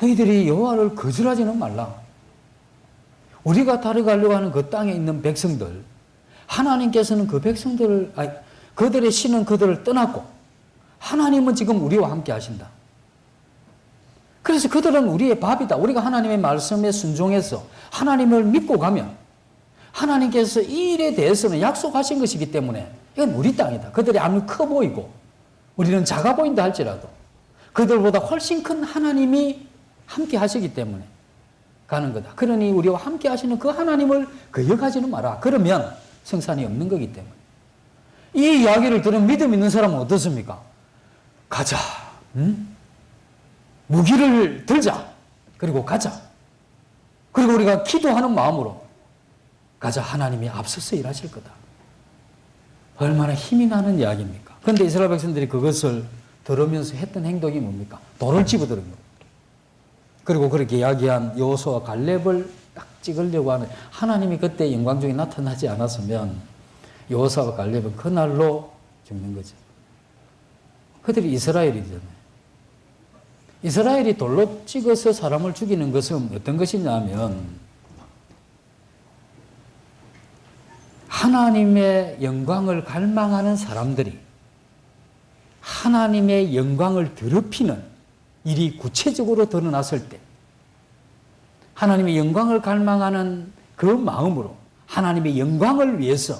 너희들이 여호와를 거절하지는 말라. 우리가 따라가려고 하는 그 땅에 있는 백성들, 하나님께서는 그 백성들을, 그들의 신은 그들을 떠났고, 하나님은 지금 우리와 함께 하신다. 그래서 그들은 우리의 밥이다. 우리가 하나님의 말씀에 순종해서 하나님을 믿고 가면, 하나님께서 이 일에 대해서는 약속하신 것이기 때문에, 이건 우리 땅이다. 그들이 아무리 커 보이고, 우리는 작아 보인다 할지라도, 그들보다 훨씬 큰 하나님이 함께 하시기 때문에, 가는 거다. 그러니 우리와 함께 하시는 그 하나님을 거역하지는 마라. 그러면 성산이 없는 거기 때문에. 이 이야기를 들은 믿음 있는 사람은 어떻습니까? 가자. 무기를 들자. 그리고 가자. 그리고 우리가 기도하는 마음으로 가자. 하나님이 앞서서 일하실 거다. 얼마나 힘이 나는 이야기입니까? 그런데 이스라엘 백성들이 그것을 들으면서 했던 행동이 뭡니까? 돌을 집어들은 겁니다. 그리고 그렇게 이야기한 여호수아와 갈렙을 딱 찍으려고 하는 하나님이 그때 영광 중에 나타나지 않았으면 여호수아와 갈렙은 그날로 죽는 거죠. 그들이 이스라엘이잖아요. 이스라엘이 돌로 찍어서 사람을 죽이는 것은 어떤 것이냐면 하나님의 영광을 갈망하는 사람들이 하나님의 영광을 더럽히는 일이 구체적으로 드러났을 때 하나님의 영광을 갈망하는 그 마음으로 하나님의 영광을 위해서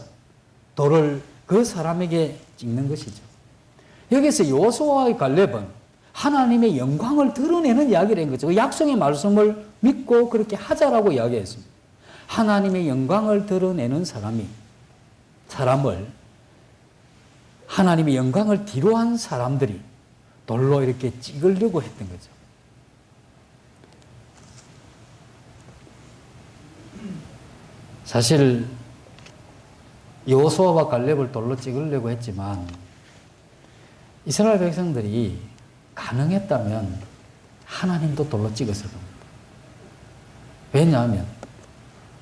돌을 그 사람에게 찍는 것이죠. 여기서 여호수아와 갈렙은 하나님의 영광을 드러내는 이야기를 한 거죠. 약속의 말씀을 믿고 그렇게 하자라고 이야기했습니다. 하나님의 영광을 드러내는 사람을 하나님의 영광을 뒤로한 사람들이 돌로 이렇게 찍으려고 했던 거죠. 사실 여호수아와 갈렙을 돌로 찍으려고 했지만 이스라엘 백성들이 가능했다면 하나님도 돌로 찍었을 겁니다. 왜냐하면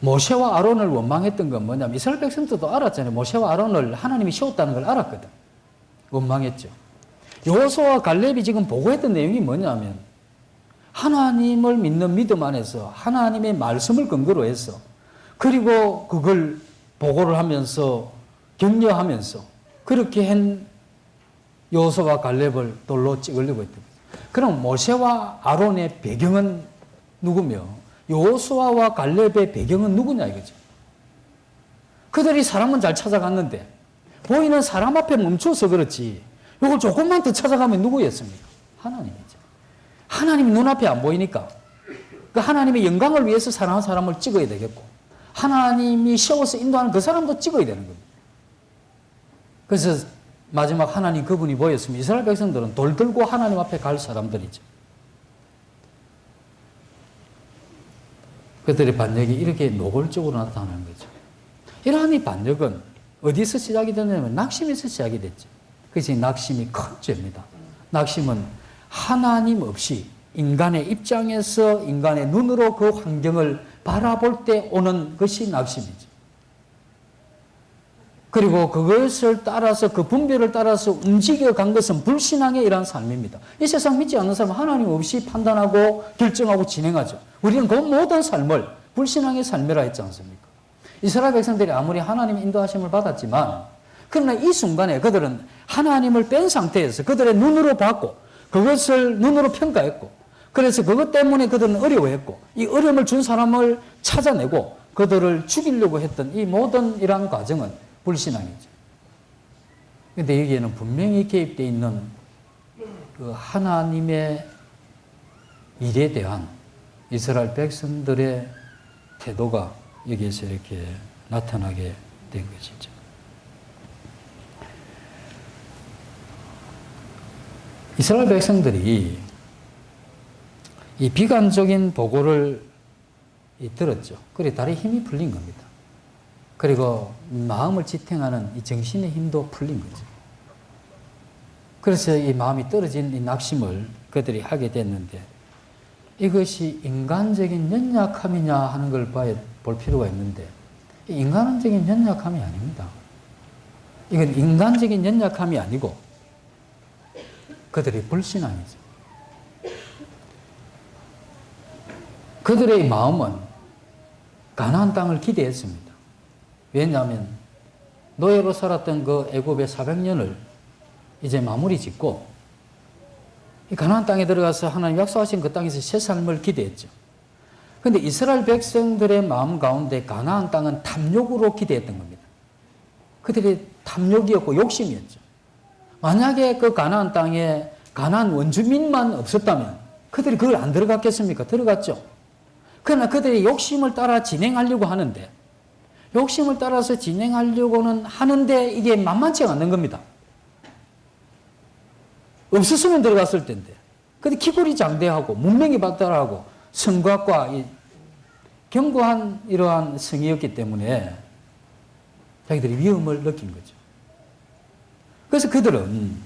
모세와 아론을 원망했던 건 뭐냐면 이스라엘 백성들도 알았잖아요. 모세와 아론을 하나님이 세웠다는 걸 알았거든. 원망했죠. 여호수아와 갈렙이 지금 보고했던 내용이 뭐냐면 하나님을 믿는 믿음 안에서 하나님의 말씀을 근거로 해서 그리고 그걸 보고를 하면서 격려하면서 그렇게 한 여호수아와 갈렙을 돌로 찍으려고 했던 거죠. 그럼 모세와 아론의 배경은 누구며 여호수아와 갈렙의 배경은 누구냐 이거죠. 그들이 사람은 잘 찾아갔는데 보이는 사람 앞에 멈춰서 그렇지 이걸 조금만 더 찾아가면 누구였습니까? 하나님이죠. 하나님이 눈앞에 안 보이니까 그 하나님의 영광을 위해서 사랑하는 사람을 찍어야 되겠고 하나님이 세워서 인도하는 그 사람도 찍어야 되는 겁니다. 그래서 마지막 하나님 그분이 보였으면 이스라엘 백성들은 돌 들고 하나님 앞에 갈 사람들이죠. 그들의 반역이 이렇게 노골적으로 나타나는 거죠. 이러한 이 반역은 어디서 시작이 됐냐면 낙심에서 시작이 됐죠. 그래서 이 낙심이 큰 죄입니다. 낙심은 하나님 없이 인간의 입장에서 인간의 눈으로 그 환경을 바라볼 때 오는 것이 낙심이죠. 그리고 그것을 따라서 그 분별을 따라서 움직여간 것은 불신앙의 이러한 삶입니다. 이 세상 믿지 않는 사람은 하나님 없이 판단하고 결정하고 진행하죠. 우리는 그 모든 삶을 불신앙의 삶이라 했지 않습니까? 이스라엘 백성들이 아무리 하나님의 인도하심을 받았지만 그러나 이 순간에 그들은 하나님을 뺀 상태에서 그들의 눈으로 봤고 그것을 눈으로 평가했고 그래서 그것 때문에 그들은 어려워했고 이 어려움을 준 사람을 찾아내고 그들을 죽이려고 했던 이 모든 이러한 과정은 불신앙이죠. 그런데 여기에는 분명히 개입되어 있는 그 하나님의 일에 대한 이스라엘 백성들의 태도가 여기에서 이렇게 나타나게 된 것이죠. 이스라엘 백성들이 이 비관적인 보고를 들었죠. 그래 다리 힘이 풀린 겁니다. 그리고 마음을 지탱하는 이 정신의 힘도 풀린 거죠. 그래서 이 마음이 떨어진 이 낙심을 그들이 하게 됐는데 이것이 인간적인 연약함이냐 하는 걸 볼 필요가 있는데 인간적인 연약함이 아닙니다. 이건 인간적인 연약함이 아니고 그들의 불신앙이죠. 그들의 마음은 가나안 땅을 기대했습니다. 왜냐하면 노예로 살았던 그 애굽의 400년을 이제 마무리 짓고 이 가나안 땅에 들어가서 하나님 약속하신 그 땅에서 새 삶을 기대했죠. 그런데 이스라엘 백성들의 마음 가운데 가나안 땅은 탐욕으로 기대했던 겁니다. 그들의 탐욕이었고 욕심이었죠. 만약에 그 가나안 땅에 가나안 원주민만 없었다면 그들이 그걸 안 들어갔겠습니까? 들어갔죠. 그러나 그들의 욕심을 따라 진행하려고 하는데 욕심을 따라서 진행하려고는 하는데 이게 만만치 않는 겁니다. 없었으면 들어갔을 텐데. 근데 기골이 장대하고 문명이 발달하고 성곽과 이 견고한 이러한 성이었기 때문에 자기들이 위험을 느낀 거죠. 그래서 그들은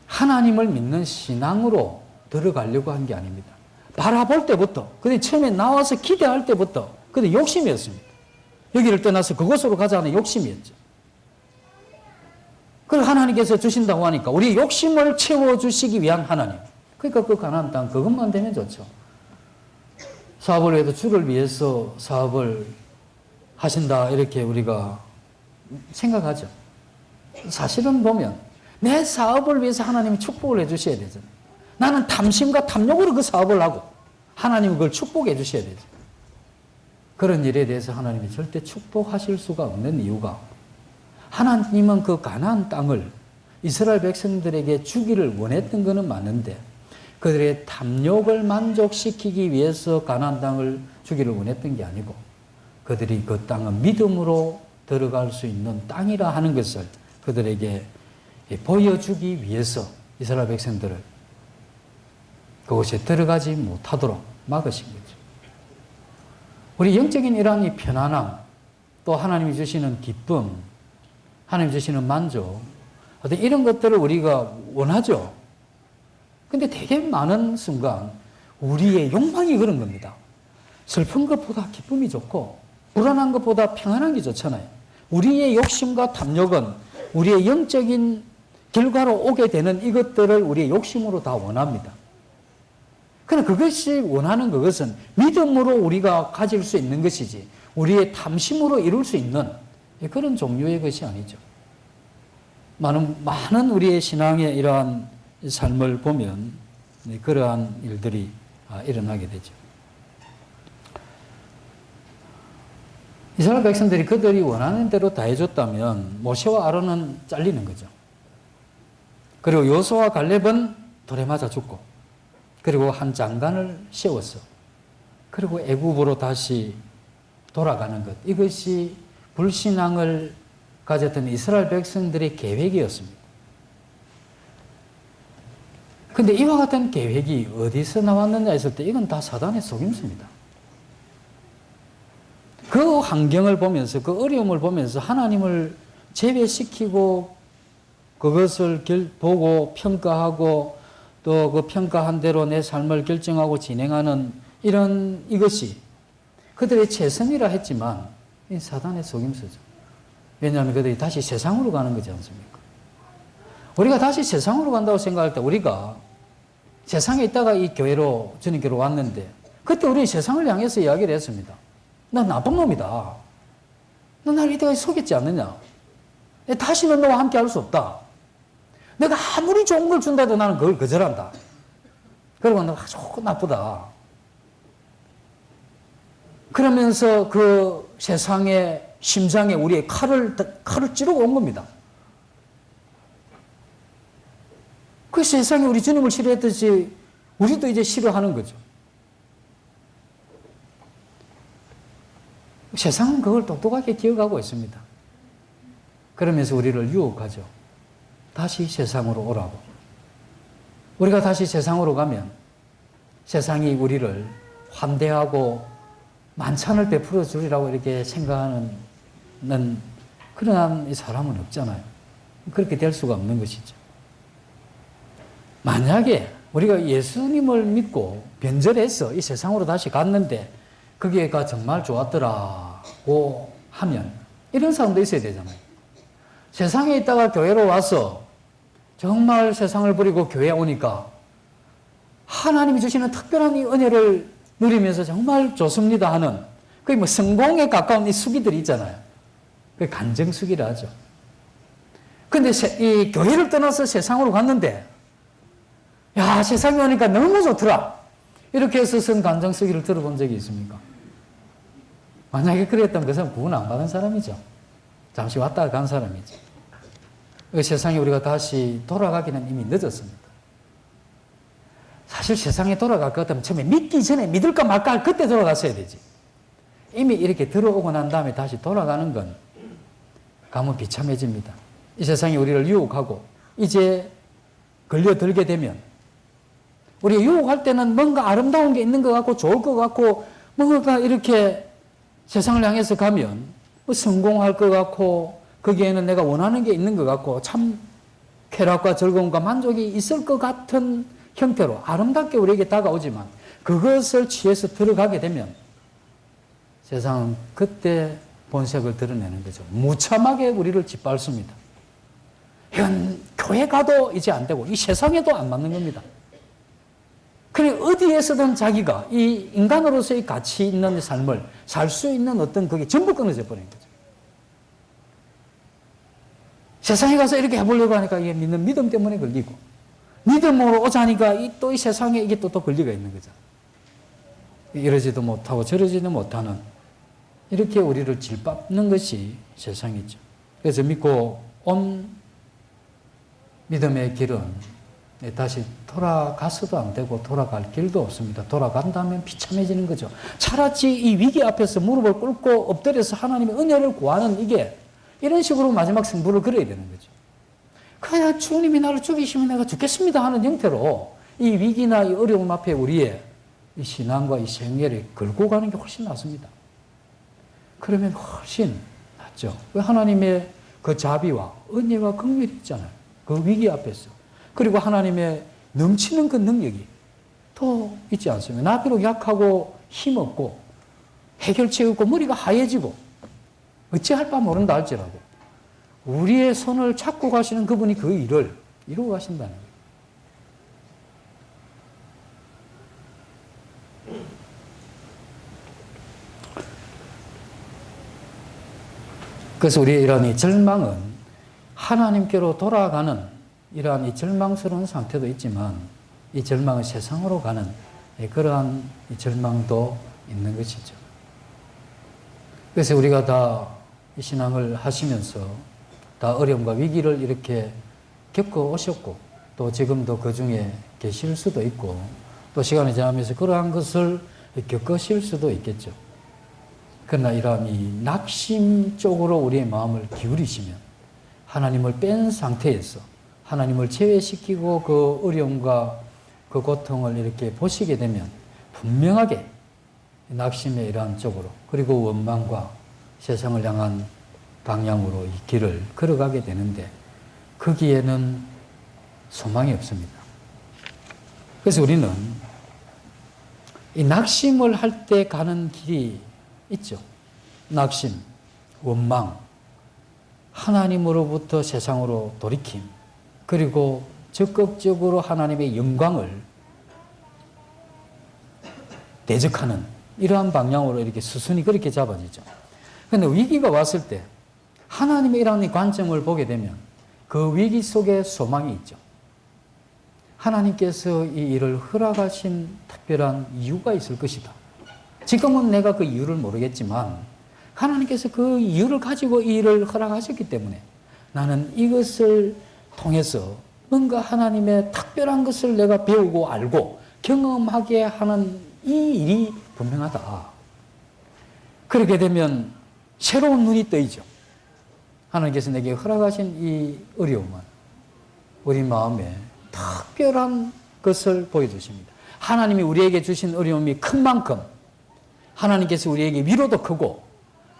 하나님을 믿는 신앙으로 들어가려고 한 게 아닙니다. 바라볼 때부터, 근데 처음에 나와서 기대할 때부터 그들 욕심이었습니다. 여기를 떠나서 그곳으로 가자는 욕심이었죠. 그걸 하나님께서 주신다고 하니까 우리 욕심을 채워주시기 위한 하나님. 그러니까 그 가나안 땅 그것만 되면 좋죠. 사업을 해도 주를 위해서 사업을 하신다 이렇게 우리가 생각하죠. 사실은 보면 내 사업을 위해서 하나님이 축복을 해주셔야 되잖아요. 나는 탐심과 탐욕으로 그 사업을 하고 하나님은 그걸 축복해 주셔야 되죠. 그런 일에 대해서 하나님이 절대 축복하실 수가 없는 이유가 하나님은 그 가나안 땅을 이스라엘 백성들에게 주기를 원했던 것은 맞는데 그들의 탐욕을 만족시키기 위해서 가나안 땅을 주기를 원했던 게 아니고 그들이 그 땅은 믿음으로 들어갈 수 있는 땅이라 하는 것을 그들에게 보여주기 위해서 이스라엘 백성들을 그곳에 들어가지 못하도록 막으신 거죠. 우리 영적인 이러한 이 편안함, 또 하나님이 주시는 기쁨, 하나님이 주시는 만족, 어떤 이런 것들을 우리가 원하죠. 근데 되게 많은 순간 우리의 욕망이 그런 겁니다. 슬픈 것보다 기쁨이 좋고 불안한 것보다 평안한 게 좋잖아요. 우리의 욕심과 탐욕은 우리의 영적인 결과로 오게 되는 이것들을 우리의 욕심으로 다 원합니다. 그러나 그것이 원하는 그것은 믿음으로 우리가 가질 수 있는 것이지 우리의 탐심으로 이룰 수 있는 그런 종류의 것이 아니죠. 많은 우리의 신앙의 이러한 삶을 보면 그러한 일들이 일어나게 되죠. 이스라엘 백성들이 그들이 원하는 대로 다 해줬다면 모세와 아론은 잘리는 거죠. 그리고 여호수아와 갈렙은 돌에 맞아 죽고 그리고 한 장관을 세웠어. 그리고 애굽으로 다시 돌아가는 것. 이것이 불신앙을 가졌던 이스라엘 백성들의 계획이었습니다. 근데 이와 같은 계획이 어디서 나왔느냐 했을 때 이건 다 사단의 속임수입니다. 그 환경을 보면서 그 어려움을 보면서 하나님을 제외시키고 그것을 보고 평가하고 또 그 평가한 대로 내 삶을 결정하고 진행하는 이것이 그들의 최선이라 했지만 이 사단의 속임수죠. 왜냐하면 그들이 다시 세상으로 가는 거지 않습니까? 우리가 다시 세상으로 간다고 생각할 때 우리가 세상에 있다가 이 교회로 주님께로 왔는데 그때 우리는 세상을 향해서 이야기를 했습니다. 난 나쁜 놈이다. 너 나를 이때까지 속였지 않느냐? 다시는 너와 함께 할 수 없다. 내가 아무리 좋은 걸 준다도 나는 그걸 거절한다. 그리고 너가 좋고 나쁘다. 그러면서 그 세상의 심장에 우리의 칼을 찌르고 온 겁니다. 그 세상이 우리 주님을 싫어했듯이 우리도 이제 싫어하는 거죠. 세상은 그걸 똑똑하게 기억하고 있습니다. 그러면서 우리를 유혹하죠. 다시 세상으로 오라고. 우리가 다시 세상으로 가면 세상이 우리를 환대하고 만찬을 베풀어 주리라고 이렇게 생각하는 그런 사람은 없잖아요. 그렇게 될 수가 없는 것이죠. 만약에 우리가 예수님을 믿고 변절해서 이 세상으로 다시 갔는데 거기가 정말 좋았더라고 하면 이런 사람도 있어야 되잖아요. 세상에 있다가 교회로 와서 정말 세상을 버리고 교회에 오니까 하나님이 주시는 특별한 이 은혜를 누리면서 정말 좋습니다 하는 그게 성공에 가까운 이 수기들이 있잖아요. 그게 간정수기라 하죠. 근데 이 교회를 떠나서 세상으로 갔는데 야, 세상에 오니까 너무 좋더라. 이렇게 해서 쓴 간정수기를 들어본 적이 있습니까? 만약에 그랬다면 그 사람 구원 안 받은 사람이죠. 잠시 왔다가 간 사람이죠. 그 세상에 우리가 다시 돌아가기는 이미 늦었습니다. 사실 세상에 돌아갈 것 같으면 처음에 믿기 전에 믿을까 말까 할 그때 돌아갔어야 되지. 이미 이렇게 들어오고 난 다음에 다시 돌아가는 건 가면 비참해집니다. 이 세상이 우리를 유혹하고 이제 걸려들게 되면 우리가 유혹할 때는 뭔가 아름다운 게 있는 것 같고 좋을 것 같고 뭔가 이렇게 세상을 향해서 가면 뭐 성공할 것 같고 거기에는 내가 원하는 게 있는 것 같고 참 쾌락과 즐거움과 만족이 있을 것 같은 형태로 아름답게 우리에게 다가오지만 그것을 취해서 들어가게 되면 세상은 그때 본색을 드러내는 거죠. 무참하게 우리를 짓밟습니다. 이건 교회 가도 이제 안 되고 이 세상에도 안 맞는 겁니다. 그래 어디에서든 자기가 이 인간으로서의 가치 있는 삶을 살 수 있는 어떤 그게 전부 끊어져 버린 거죠. 세상에 가서 이렇게 해보려고 하니까 이게 믿는 믿음 때문에 걸리고, 믿음으로 오자니까 또 이 세상에 이게 또 권리가 있는 거죠. 이러지도 못하고 저러지도 못하는, 이렇게 우리를 질밟는 것이 세상이죠. 그래서 믿고 온 믿음의 길은 다시 돌아가서도 안 되고 돌아갈 길도 없습니다. 돌아간다면 비참해지는 거죠. 차라리 이 위기 앞에서 무릎을 꿇고 엎드려서 하나님의 은혜를 구하는, 이게 이런 식으로 마지막 승부를 걸어야 되는 거죠. 그냥 주님이 나를 죽이시면 내가 죽겠습니다 하는 형태로 이 위기나 이 어려움 앞에 우리의 이 신앙과 이 생애를 걸고 가는 게 훨씬 낫습니다. 그러면 훨씬 낫죠. 하나님의 그 자비와 은혜와 긍휼이 있잖아요. 그 위기 앞에서. 그리고 하나님의 넘치는 그 능력이 더 있지 않습니까? 나 비록 약하고 힘없고 해결책 없고 머리가 하얘지고 어찌할 바 모른다 할지라도 우리의 손을 잡고 가시는 그분이 그 일을 이루어 가신다는 거예요. 그래서 우리의 이러한 이 절망은 하나님께로 돌아가는 이러한 이 절망스러운 상태도 있지만 이 절망은 세상으로 가는 그러한 이 절망도 있는 것이죠. 그래서 우리가 다 이 신앙을 하시면서 다 어려움과 위기를 이렇게 겪어 오셨고 또 지금도 그 중에 계실 수도 있고 또 시간이 지나면서 그러한 것을 겪으실 수도 있겠죠. 그러나 이러한 이 낙심 쪽으로 우리의 마음을 기울이시면 하나님을 뺀 상태에서 하나님을 제외시키고 그 어려움과 그 고통을 이렇게 보시게 되면 분명하게 낙심의 이러한 쪽으로 그리고 원망과 세상을 향한 방향으로 이 길을 걸어가게 되는데 거기에는 소망이 없습니다. 그래서 우리는 이 낙심을 할 때 가는 길이 있죠. 낙심, 원망, 하나님으로부터 세상으로 돌이킴, 그리고 적극적으로 하나님의 영광을 대적하는 이러한 방향으로 이렇게 수순이 그렇게 잡아지죠. 그런데 위기가 왔을 때 하나님의 이러한 관점을 보게 되면 그 위기 속에 소망이 있죠. 하나님께서 이 일을 허락하신 특별한 이유가 있을 것이다. 지금은 내가 그 이유를 모르겠지만 하나님께서 그 이유를 가지고 이 일을 허락하셨기 때문에 나는 이것을 통해서 뭔가 하나님의 특별한 것을 내가 배우고 알고 경험하게 하는 이 일이 분명하다. 그렇게 되면 새로운 눈이 뜨이죠. 하나님께서 내게 허락하신 이 어려움은 우리 마음에 특별한 것을 보여주십니다. 하나님이 우리에게 주신 어려움이 큰 만큼 하나님께서 우리에게 위로도 크고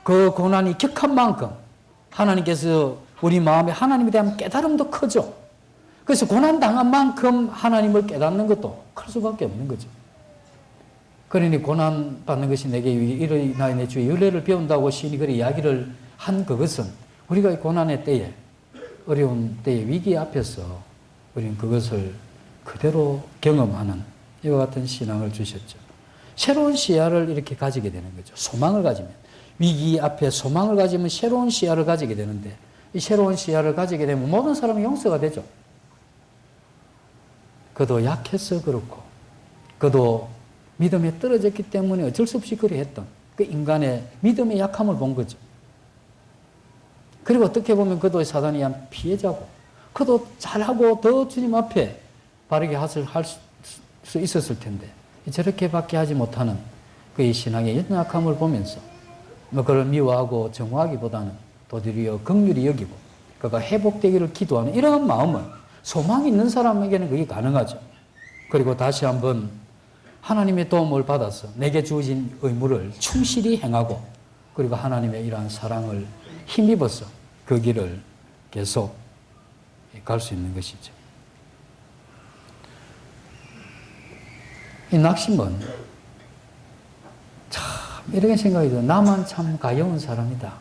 그 고난이 격한 만큼 하나님께서 우리 마음에 하나님에 대한 깨달음도 크죠. 그래서 고난당한 만큼 하나님을 깨닫는 것도 클 수밖에 없는 거죠. 그러니 고난받는 것이 내게 일어나야 내 주의 윤례를 배운다고 시인이 그리 이야기를 한 그것은 우리가 이 고난의 때에 어려운 때의 위기 앞에서 우리는 그것을 그대로 경험하는 이와 같은 신앙을 주셨죠. 새로운 시야를 이렇게 가지게 되는 거죠. 소망을 가지면. 위기 앞에 소망을 가지면 새로운 시야를 가지게 되는데 이 새로운 시야를 가지게 되면 모든 사람이 용서가 되죠. 그도 약해서 그렇고 그도 믿음에 떨어졌기 때문에 어쩔 수 없이 그리 했던 그 인간의 믿음의 약함을 본 거죠. 그리고 어떻게 보면 그도 사단이 한 피해자고 그도 잘하고 더 주님 앞에 바르게 할 수 있었을 텐데 저렇게밖에 하지 못하는 그의 신앙의 연약함을 보면서 그를 미워하고 정화하기보다는 도리어 긍휼히 여기고 그가 회복되기를 기도하는 이러한 마음은 소망이 있는 사람에게는 그게 가능하죠. 그리고 다시 한번 하나님의 도움을 받아서 내게 주어진 의무를 충실히 행하고 그리고 하나님의 이러한 사랑을 힘입어서 그 길을 계속 갈 수 있는 것이죠. 이 낙심은 참 이렇게 생각이 들어요. 나만 참 가여운 사람이다.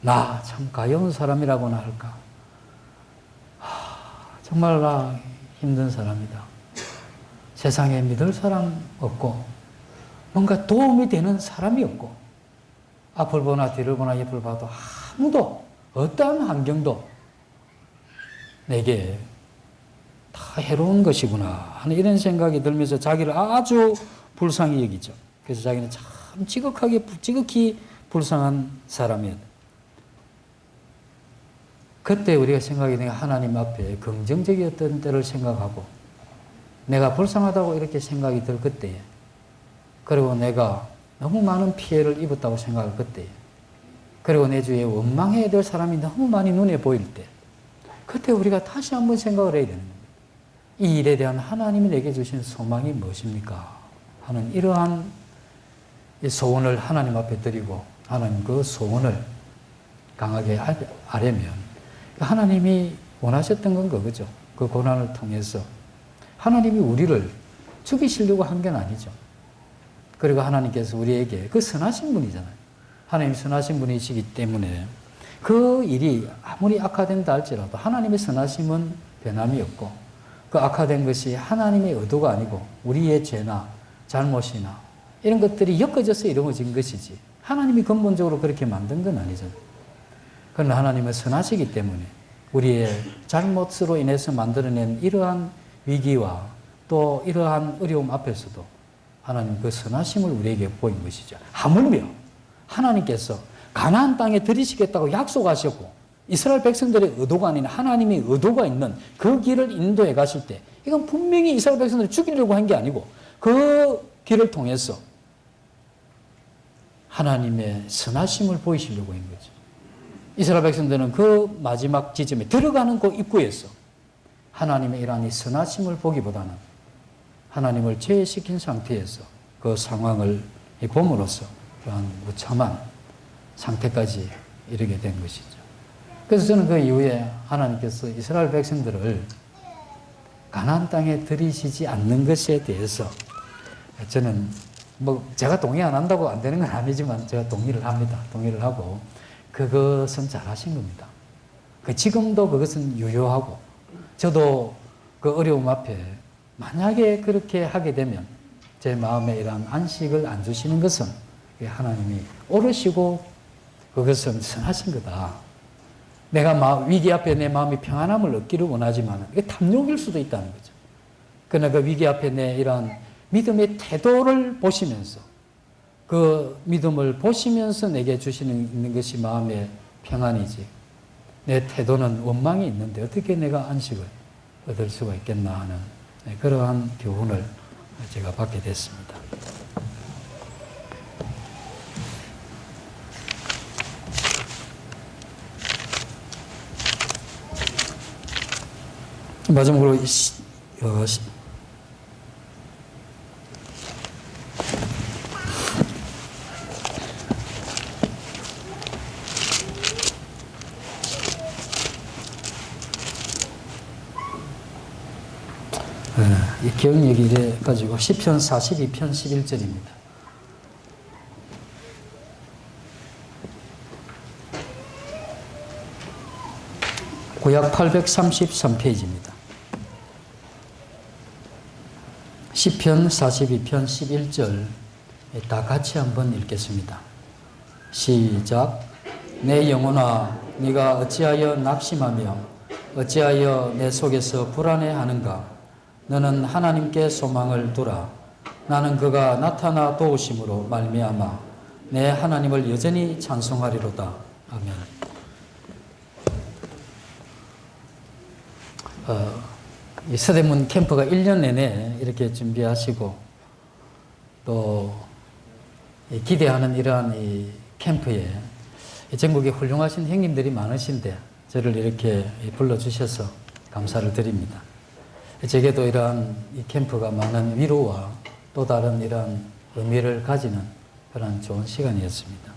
나 참 가여운 사람이라고나 할까. 정말 나 힘든 사람이다. 세상에 믿을 사람 없고 뭔가 도움이 되는 사람이 없고 앞을 보나 뒤를 보나 옆을 봐도 아무도 어떠한 환경도 내게 다 해로운 것이구나 하는 이런 생각이 들면서 자기를 아주 불쌍히 여기죠. 그래서 자기는 참 지극히 불쌍한 사람이었다. 그때 우리가 생각이 되는 하나님 앞에 긍정적이었던 때를 생각하고 내가 불쌍하다고 이렇게 생각이 들 그때에, 그리고 내가 너무 많은 피해를 입었다고 생각할 그때에, 그리고 내 주위에 원망해야 될 사람이 너무 많이 눈에 보일 때, 그때 우리가 다시 한번 생각을 해야 되는 겁니다. 이 일에 대한 하나님이 내게 주신 소망이 무엇입니까? 하는 이러한 소원을 하나님 앞에 드리고 하나님 그 소원을 강하게 아뢰면 하나님이 원하셨던 건 그거죠. 그 고난을 통해서 하나님이 우리를 죽이시려고 한 건 아니죠. 그리고 하나님께서 우리에게 그 선하신 분이잖아요. 하나님이 선하신 분이시기 때문에 그 일이 아무리 악화된다 할지라도 하나님의 선하심은 변함이 없고 그 악화된 것이 하나님의 의도가 아니고 우리의 죄나 잘못이나 이런 것들이 엮어져서 이루어진 것이지 하나님이 근본적으로 그렇게 만든 건 아니잖아요. 그러나 하나님은 선하시기 때문에 우리의 잘못으로 인해서 만들어낸 이러한 위기와 또 이러한 어려움 앞에서도 하나님 그 선하심을 우리에게 보인 것이죠. 하물며 하나님께서 가나안 땅에 들이시겠다고 약속하셨고 이스라엘 백성들의 의도가 아닌 하나님의 의도가 있는 그 길을 인도해 가실 때 이건 분명히 이스라엘 백성들을 죽이려고 한 게 아니고 그 길을 통해서 하나님의 선하심을 보이시려고 한 거죠. 이스라엘 백성들은 그 마지막 지점에 들어가는 그 입구에서 하나님의 이러한 선하심을 보기보다는 하나님을 제외시킨 상태에서 그 상황을 봄으로써 그러한 무참한 상태까지 이르게 된 것이죠. 그래서 저는 그 이후에 하나님께서 이스라엘 백성들을 가나안 땅에 들이시지 않는 것에 대해서 저는 제가 동의 안 한다고 안 되는 건 아니지만 제가 동의를 합니다. 동의를 하고 그것은 잘하신 겁니다. 지금도 그것은 유효하고 저도 그 어려움 앞에 만약에 그렇게 하게 되면 제 마음에 이러한 안식을 안 주시는 것은 하나님이 옳으시고 그것은 선하신 거다. 내가 위기 앞에 내 마음이 평안함을 얻기를 원하지만 이게 탐욕일 수도 있다는 거죠. 그러나 그 위기 앞에 내 이러한 믿음의 태도를 보시면서 그 믿음을 보시면서 내게 주시는 것이 마음의 평안이지 내 태도는 원망이 있는데 어떻게 내가 안식을 얻을 수가 있겠나 하는 그러한 교훈을 제가 받게 됐습니다. 마지막으로 이 기억력이 이래 가지고 시편 42편 11절입니다. 구약 833페이지입니다. 시편 42편 11절 다 같이 한번 읽겠습니다. 시작. 내 영혼아 네가 어찌하여 낙심하며 어찌하여 내 속에서 불안해하는가. 너는 하나님께 소망을 두라. 나는 그가 나타나 도우심으로 말미암아 내 하나님을 여전히 찬송하리로다. 아멘. 이 서대문 캠프가 1년 내내 이렇게 준비하시고 또 기대하는 이러한 이 캠프에 전국에 훌륭하신 형님들이 많으신데 저를 이렇게 불러주셔서 감사를 드립니다. 제게도 이러한 이 캠프가 많은 위로와 또 다른 이러한 의미를 가지는 그런 좋은 시간이었습니다.